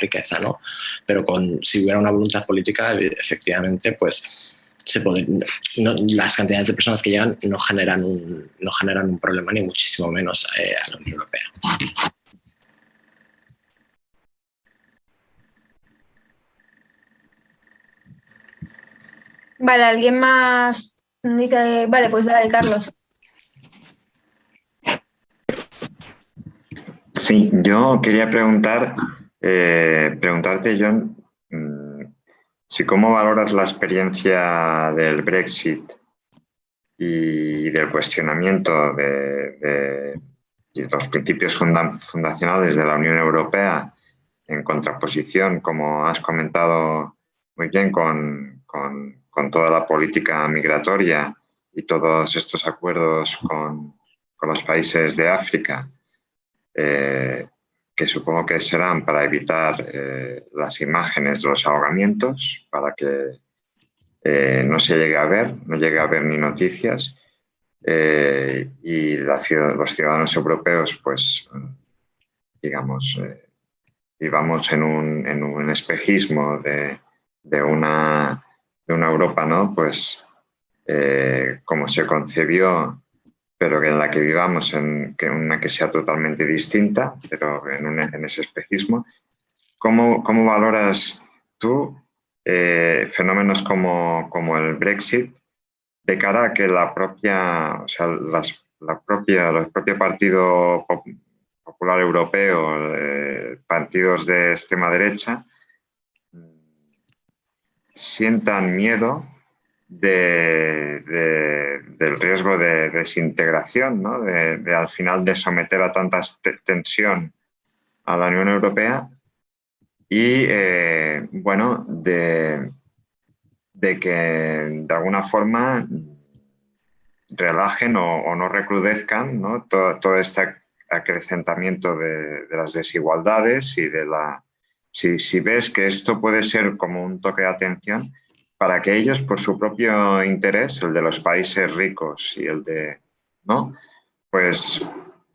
riqueza, ¿no? Pero si hubiera una voluntad política, efectivamente, pues las cantidades de personas que llegan no generan un problema, ni muchísimo menos a la Unión Europea. Vale, ¿alguien más dice? Vale, pues dale, Carlos. Sí, yo quería preguntarte, John, si cómo valoras la experiencia del Brexit y del cuestionamiento de los principios fundacionales de la Unión Europea en contraposición, como has comentado muy bien, con toda la política migratoria y todos estos acuerdos con los países de África, que supongo que serán para evitar las imágenes de los ahogamientos, para que no llegue a ver ni noticias, y los ciudadanos europeos, pues, digamos, vivamos en un espejismo de una Europa, ¿no? Pues como se concebió, pero en la que vivamos, una que sea totalmente distinta, pero en ese espejismo. ¿Cómo valoras tú fenómenos como el Brexit de cara a que los propios partidos popular europeo, partidos de extrema derecha, sientan miedo del riesgo de desintegración, ¿no? de al final de someter a tanta tensión a la Unión Europea y, bueno, de que de alguna forma relajen o no recrudezcan, ¿no? Todo este acrecentamiento de las desigualdades y de la... Si ves que esto puede ser como un toque de atención para que ellos, por su propio interés, el de los países ricos y el de... ¿no? Pues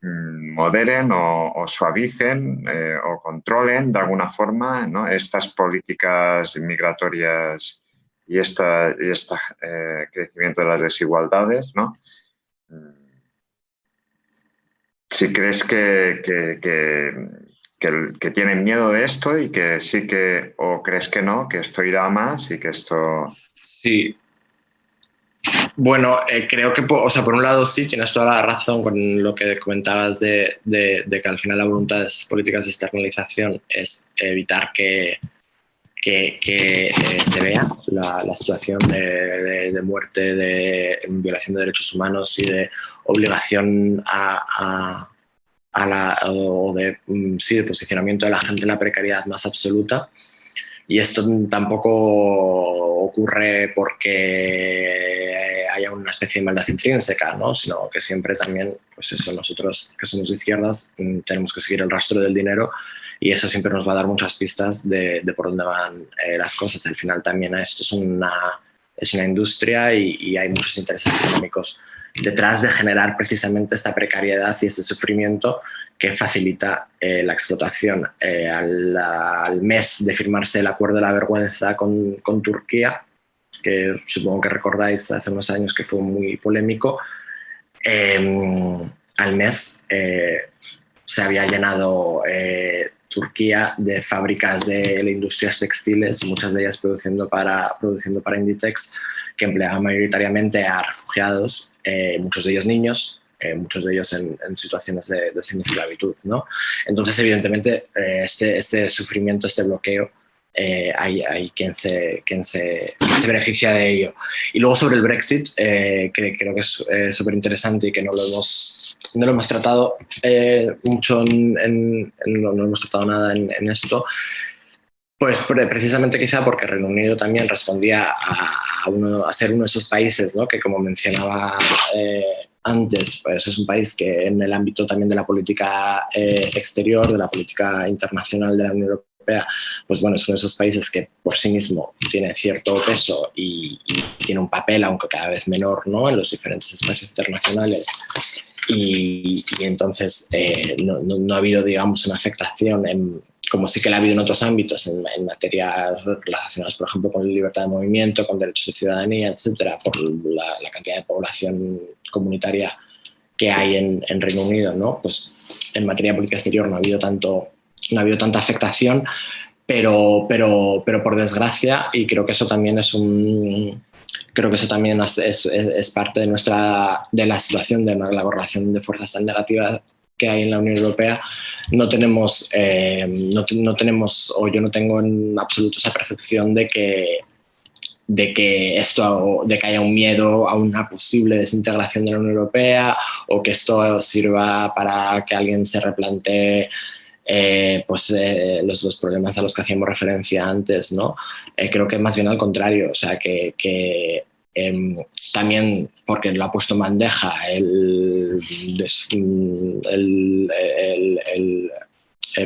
moderen o suavicen o controlen de alguna forma, ¿no? Estas políticas migratorias y este crecimiento de las desigualdades, ¿no? Si crees que tienen miedo de esto y que sí que, o crees que no, que esto irá a más y que esto... Sí. Bueno, creo que, o sea, por un lado sí, tienes toda la razón con lo que comentabas de que al final la voluntad de las políticas de externalización es evitar que se vea la situación de muerte, de violación de derechos humanos y de obligación de posicionamiento de la gente en la precariedad más absoluta. Y esto tampoco ocurre porque haya una especie de maldad intrínseca, ¿no? Sino que siempre también, pues eso, nosotros que somos de izquierdas tenemos que seguir el rastro del dinero y eso siempre nos va a dar muchas pistas de por dónde van las cosas. Al final también esto es una industria y hay muchos intereses económicos detrás de generar precisamente esta precariedad y este sufrimiento que facilita la explotación. Al mes de firmarse el acuerdo de la vergüenza con Turquía, que supongo que recordáis hace unos años que fue muy polémico, al mes se había llenado Turquía de fábricas de industrias textiles, muchas de ellas produciendo para Inditex, que empleaban mayoritariamente a refugiados, muchos de ellos niños, muchos de ellos en situaciones de semi-esclavitud, ¿no? Entonces, evidentemente, este sufrimiento, este bloqueo, hay quien se beneficia de ello. Y luego sobre el Brexit, que creo que es súper interesante y que no lo hemos tratado mucho, no hemos tratado nada en esto. Pues precisamente quizá porque Reino Unido también respondía a ser uno de esos países, ¿no? Que, como mencionaba antes, pues es un país que en el ámbito también de la política exterior, de la política internacional de la Unión Europea, pues bueno, es uno de esos países que por sí mismo tiene cierto peso y tiene un papel, aunque cada vez menor, ¿no? En los diferentes espacios internacionales. Y entonces no ha habido, digamos, una afectación como sí que la ha habido en otros ámbitos, en materias relacionadas, por ejemplo, con libertad de movimiento, con derechos de ciudadanía, etcétera, por la cantidad de población comunitaria que hay en Reino Unido, ¿no? Pues en materia de política exterior no ha habido tanta afectación, pero por desgracia, y creo que eso también es parte de la situación de la correlación de fuerzas tan negativa que hay en la Unión Europea. No tenemos, o yo no tengo en absoluto esa percepción de que haya un miedo a una posible desintegración de la Unión Europea o que esto sirva para que alguien se replantee los problemas a los que hacíamos referencia antes, ¿no? Creo que más bien al contrario, o sea, que también porque lo ha puesto en bandeja el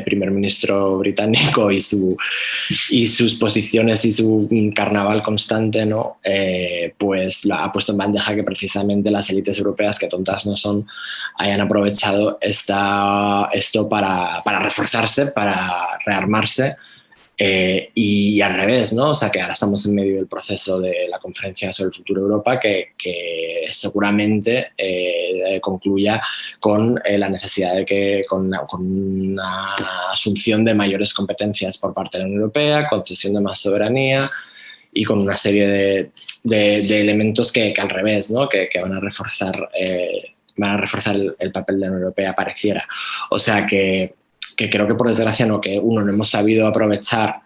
primer ministro británico y sus posiciones y su carnaval constante, ¿no? Pues ha puesto en bandeja que precisamente las élites europeas, que tontas no son, hayan aprovechado esto para reforzarse, para rearmarse. Y al revés, ¿no? O sea, que ahora estamos en medio del proceso de la conferencia sobre el futuro de Europa que seguramente concluya con la necesidad de que con una asunción de mayores competencias por parte de la Unión Europea, concesión de más soberanía y con una serie de elementos que al revés, ¿no? que van a reforzar el papel de la Unión Europea, pareciera. O sea que creo que por desgracia no hemos sabido aprovechar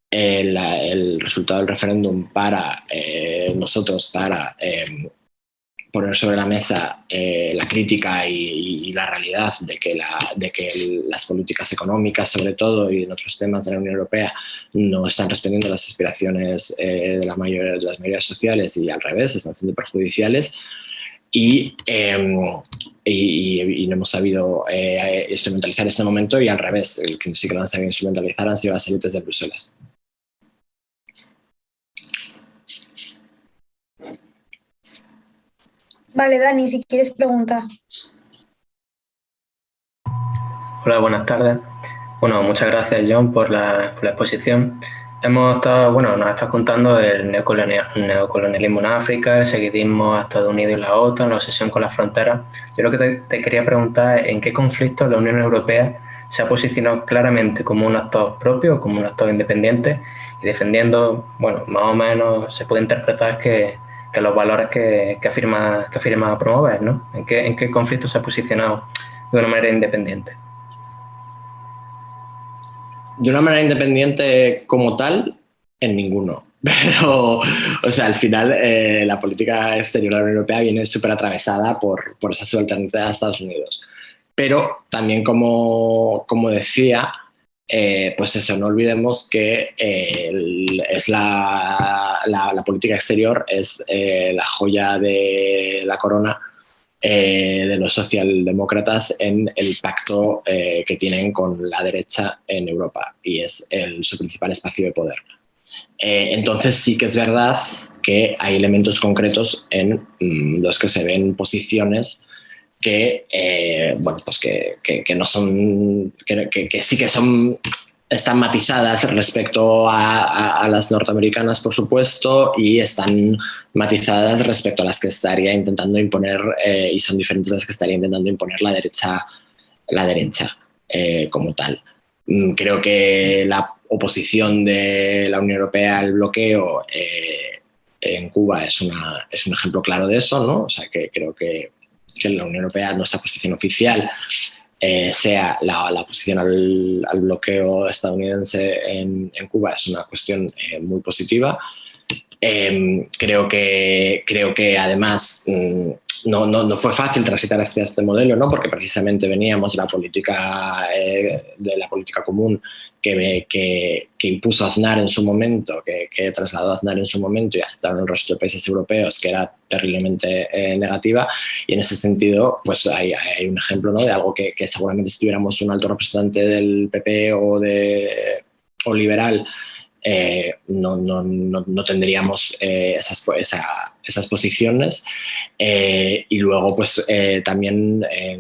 el resultado del referéndum para nosotros, para poner sobre la mesa la crítica y la realidad de que las políticas económicas, sobre todo, y en otros temas de la Unión Europea, no están respondiendo a las aspiraciones de las mayorías sociales y al revés, están siendo perjudiciales. Y no hemos sabido instrumentalizar este momento, y al revés, el que sí que lo han sabido instrumentalizar han sido las élites de Bruselas. Vale, Dani, si quieres preguntar. Hola, buenas tardes. Bueno, muchas gracias, John, por la exposición. Nos estás contando el neocolonialismo en África, el seguidismo a Estados Unidos y la OTAN, la obsesión con las fronteras. Yo lo que te quería preguntar es en qué conflictos la Unión Europea se ha posicionado claramente como un actor propio, como un actor independiente, y defendiendo, más o menos se puede interpretar que los valores que afirma promover, ¿no? ¿En qué conflicto se ha posicionado de una manera independiente? De una manera independiente como tal, en ninguno. Pero, al final la política exterior de la Unión Europea viene súper atravesada por esa subalternidad a Estados Unidos. Pero también, como decía, no olvidemos que es la política exterior es la joya de la corona de los socialdemócratas en el pacto que tienen con la derecha en Europa, y es su principal espacio de poder. Entonces sí que es verdad que hay elementos concretos en los que se ven posiciones que no son, que sí que están matizadas respecto a las norteamericanas, por supuesto, y están matizadas respecto a las que estaría intentando imponer, y son diferentes a las que estaría intentando imponer la derecha como tal. Creo que la oposición de la Unión Europea al bloqueo en Cuba es un ejemplo claro de eso, ¿no? O sea, que creo que la Unión Europea, nuestra posición oficial, sea la oposición al bloqueo estadounidense en Cuba, es una cuestión muy positiva. Creo que además no fue fácil transitar hacia este modelo, ¿no? Porque precisamente veníamos de la política común que impuso Aznar en su momento, que trasladó Aznar en su momento y aceptaron el resto de países europeos, que era terriblemente negativa. Y en ese sentido, pues hay un ejemplo, ¿no? De algo que seguramente, si tuviéramos un alto representante del PP o liberal, no tendríamos esas posiciones. Y luego, pues también he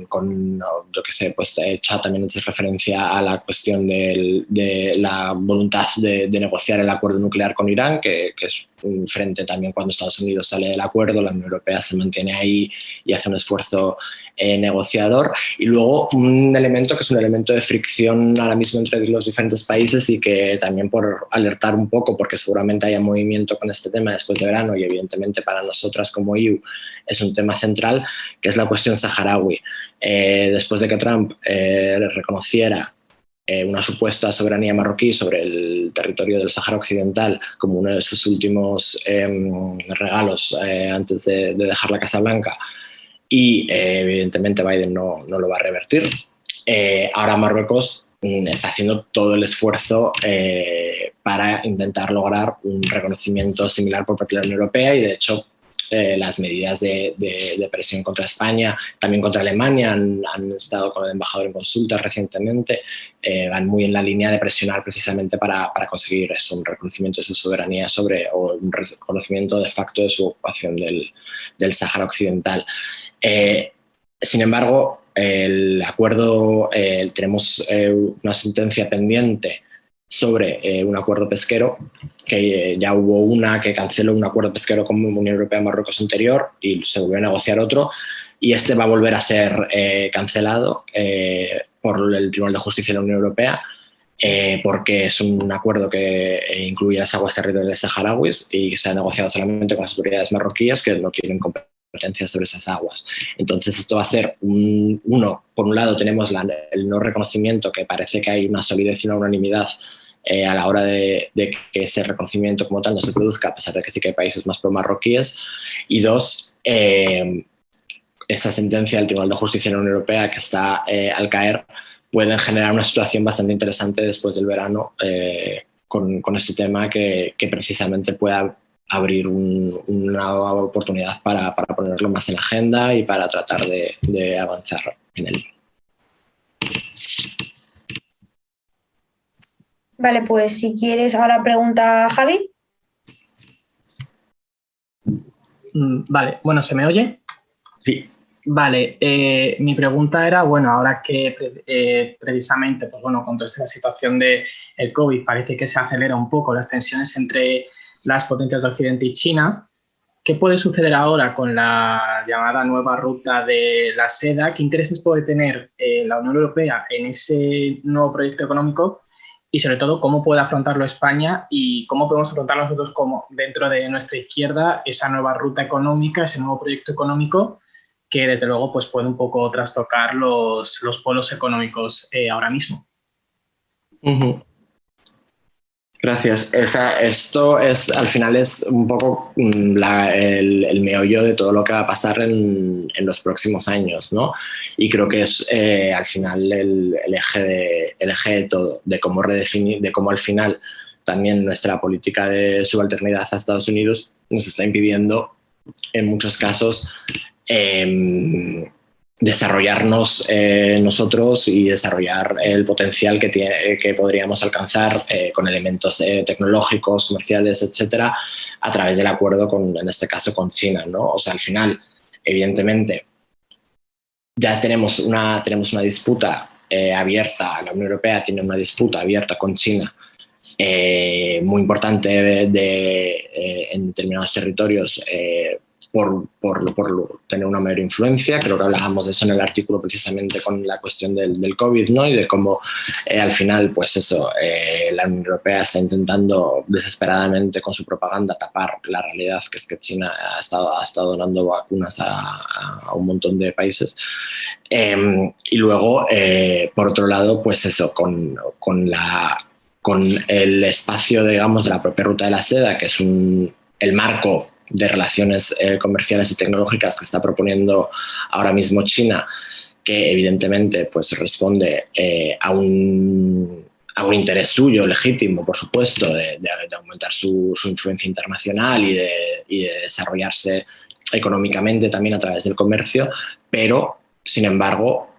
hecho también antes referencia a la cuestión de la voluntad de negociar el acuerdo nuclear con Irán, que es un frente también. Cuando Estados Unidos sale del acuerdo, la Unión Europea se mantiene ahí y hace un esfuerzo negociador. Y luego un elemento que es un elemento de fricción ahora mismo entre los diferentes países, y que también, por alertar un poco, porque seguramente haya movimiento con este tema después de verano, y evidentemente para nosotras como EU es un tema central, que es la cuestión saharaui. Después de que Trump reconociera una supuesta soberanía marroquí sobre el territorio del Sáhara Occidental como uno de sus últimos regalos antes de dejar la Casa Blanca, y evidentemente Biden no lo va a revertir. Ahora Marruecos está haciendo todo el esfuerzo para intentar lograr un reconocimiento similar por parte de la Unión Europea, y de hecho las medidas de presión contra España, también contra Alemania, han estado con el embajador en consulta recientemente, van muy en la línea de presionar precisamente para conseguir eso, un reconocimiento de su soberanía o un reconocimiento de facto de su ocupación del Sáhara Occidental. Sin embargo, el acuerdo, tenemos una sentencia pendiente sobre un acuerdo pesquero, que ya hubo una que canceló un acuerdo pesquero con Unión Europea-Marruecos anterior y se volvió a negociar otro, y este va a volver a ser cancelado por el Tribunal de Justicia de la Unión Europea, porque es un acuerdo que incluye las aguas territoriales saharauis y se ha negociado solamente con las autoridades marroquíes, que no tienen competencias sobre esas aguas. Entonces esto va a ser por un lado tenemos el no reconocimiento, que parece que hay una solidez y una unanimidad a la hora de que ese reconocimiento como tal no se produzca, a pesar de que sí que hay países más pro-marroquíes, y dos, esa sentencia del Tribunal de Justicia de la Unión Europea que está al caer pueden generar una situación bastante interesante después del verano con este tema que precisamente pueda abrir una oportunidad para ponerlo más en la agenda y para tratar de avanzar en él. Vale, pues si quieres ahora pregunta Javi. Vale, bueno, ¿se me oye? Sí. Vale, mi pregunta era, bueno, ahora que precisamente, pues bueno, con toda esta situación del COVID parece que se acelera un poco las tensiones entre las potencias de Occidente y China, ¿qué puede suceder ahora con la llamada nueva ruta de la seda? ¿Qué intereses puede tener la Unión Europea en ese nuevo proyecto económico? Y sobre todo, ¿cómo puede afrontarlo España y cómo podemos afrontar nosotros como dentro de nuestra izquierda esa nueva ruta económica, ese nuevo proyecto económico que desde luego pues, puede un poco trastocar los polos económicos ahora mismo? Uh-huh. Gracias. Esto al final es un poco el meollo de todo lo que va a pasar en los próximos años, ¿no? Y creo que es al final el eje de todo, de cómo redefinir, de cómo al final también nuestra política de subalternidad a Estados Unidos nos está impidiendo en muchos casos desarrollarnos nosotros y desarrollar el potencial que podríamos alcanzar con elementos tecnológicos, comerciales, etcétera, a través del acuerdo en este caso con China, ¿no? O sea, al final, evidentemente, ya tenemos una disputa abierta, la Unión Europea tiene una disputa abierta con China muy importante en determinados territorios por tener una mayor influencia. Creo que hablábamos de eso en el artículo precisamente con la cuestión del COVID, ¿no? Y de cómo al final, pues eso, la Unión Europea está intentando desesperadamente con su propaganda tapar la realidad, que es que China ha estado donando vacunas a un montón de países. Y luego, por otro lado, pues eso, con el espacio, digamos, de la propia ruta de la seda, que es el marco de relaciones comerciales y tecnológicas que está proponiendo ahora mismo China, que evidentemente pues responde a un interés suyo legítimo, por supuesto, de aumentar su influencia internacional y de desarrollarse económicamente también a través del comercio, pero sin embargo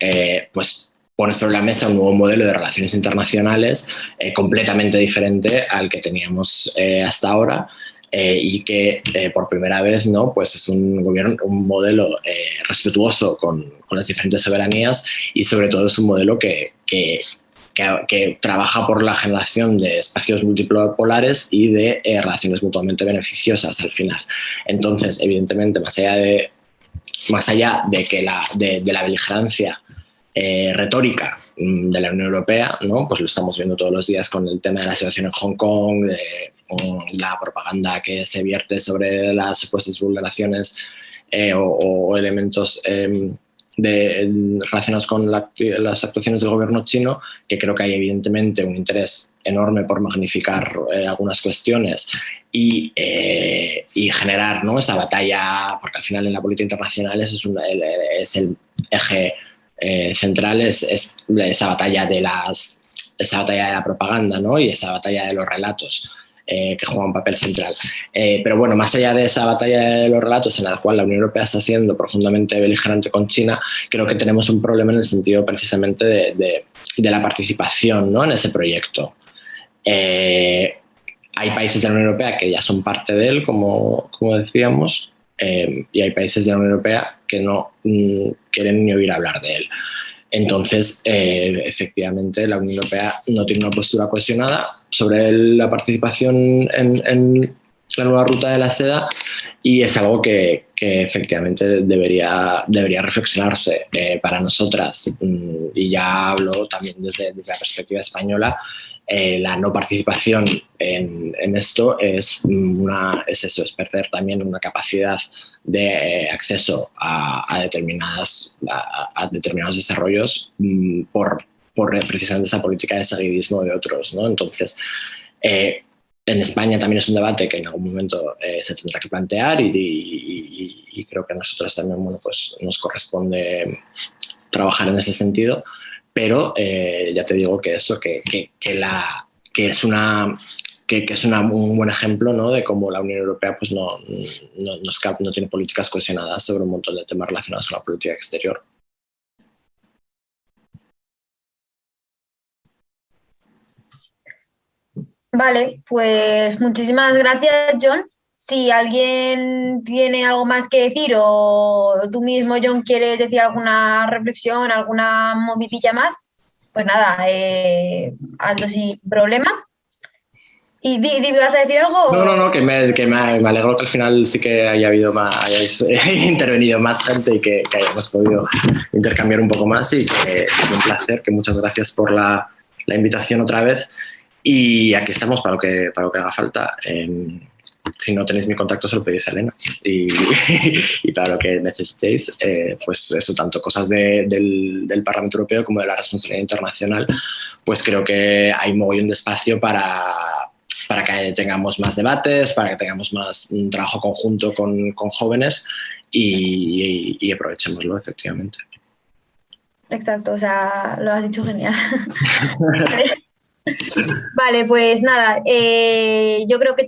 pues pone sobre la mesa un nuevo modelo de relaciones internacionales completamente diferente al que teníamos hasta ahora. Y que por primera vez, ¿no? Pues es un modelo respetuoso con las diferentes soberanías y sobre todo es un modelo que trabaja por la generación de espacios multipolares y de relaciones mutuamente beneficiosas al final. Entonces, evidentemente, más allá de que de la beligerancia retórica de la Unión Europea, ¿no? Pues lo estamos viendo todos los días con el tema de la situación en Hong Kong, la propaganda que se vierte sobre las supuestas vulneraciones o elementos relacionados con las actuaciones del gobierno chino, que creo que hay evidentemente un interés enorme por magnificar algunas cuestiones y generar, ¿no? Esa batalla, porque al final en la política internacional es el eje central, es esa batalla de la propaganda, ¿no? Y esa batalla de los relatos que juega un papel central. Pero bueno, más allá de esa batalla de los relatos en la cual la Unión Europea está siendo profundamente beligerante con China, creo que tenemos un problema en el sentido precisamente de la participación, ¿no? En ese proyecto. Hay países de la Unión Europea que ya son parte de él, como decíamos, y hay países de la Unión Europea que no quieren ni oír hablar de él. Entonces, efectivamente, la Unión Europea no tiene una postura cohesionada sobre la participación en nueva ruta de la seda, y es algo que efectivamente debería reflexionarse para nosotras, y ya hablo también desde la perspectiva española. La no participación en esto es eso, es perder también una capacidad de acceso a determinados desarrollos por precisamente esa política de seguidismo de otros, ¿no? Entonces, en España también es un debate que en algún momento se tendrá que plantear, y creo que a nosotros también, bueno, pues nos corresponde trabajar en ese sentido, pero ya te digo que eso, que es un buen ejemplo, ¿no?, de cómo la Unión Europea pues no tiene políticas cohesionadas sobre un montón de temas relacionados con la política exterior. Vale, pues muchísimas gracias, John. Si alguien tiene algo más que decir, o tú mismo, John, quieres decir alguna reflexión, alguna movidilla más, pues nada, hazlo sin problema. ¿Y vas a decir algo? No, que me alegro que al final sí que hayáis intervenido más gente, y que hayamos podido intercambiar un poco más, y que es un placer, que muchas gracias por la invitación otra vez, y aquí estamos para lo que haga falta. Si no tenéis mi contacto, se lo pedís a Elena, y para lo que necesitéis, pues eso, tanto cosas del Parlamento Europeo como de la responsabilidad internacional, pues creo que hay mogollón de espacio para que tengamos más debates, para que tengamos más trabajo conjunto con jóvenes, y aprovechémoslo, efectivamente. Exacto, o sea, lo has dicho genial. Vale, pues nada, yo creo que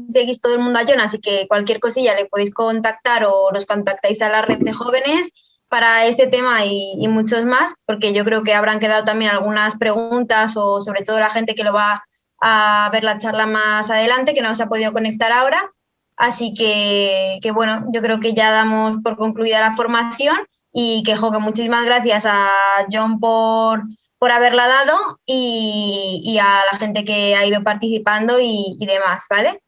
seguís todo el mundo a John, así que cualquier cosilla le podéis contactar, o nos contactáis a la red de jóvenes para este tema y muchos más, porque yo creo que habrán quedado también algunas preguntas, o sobre todo la gente que lo va a ver la charla más adelante, que no se ha podido conectar ahora. Así que bueno, yo creo que ya damos por concluida la formación, y que muchísimas gracias a John por haberla dado, y a la gente que ha ido participando y demás, ¿vale?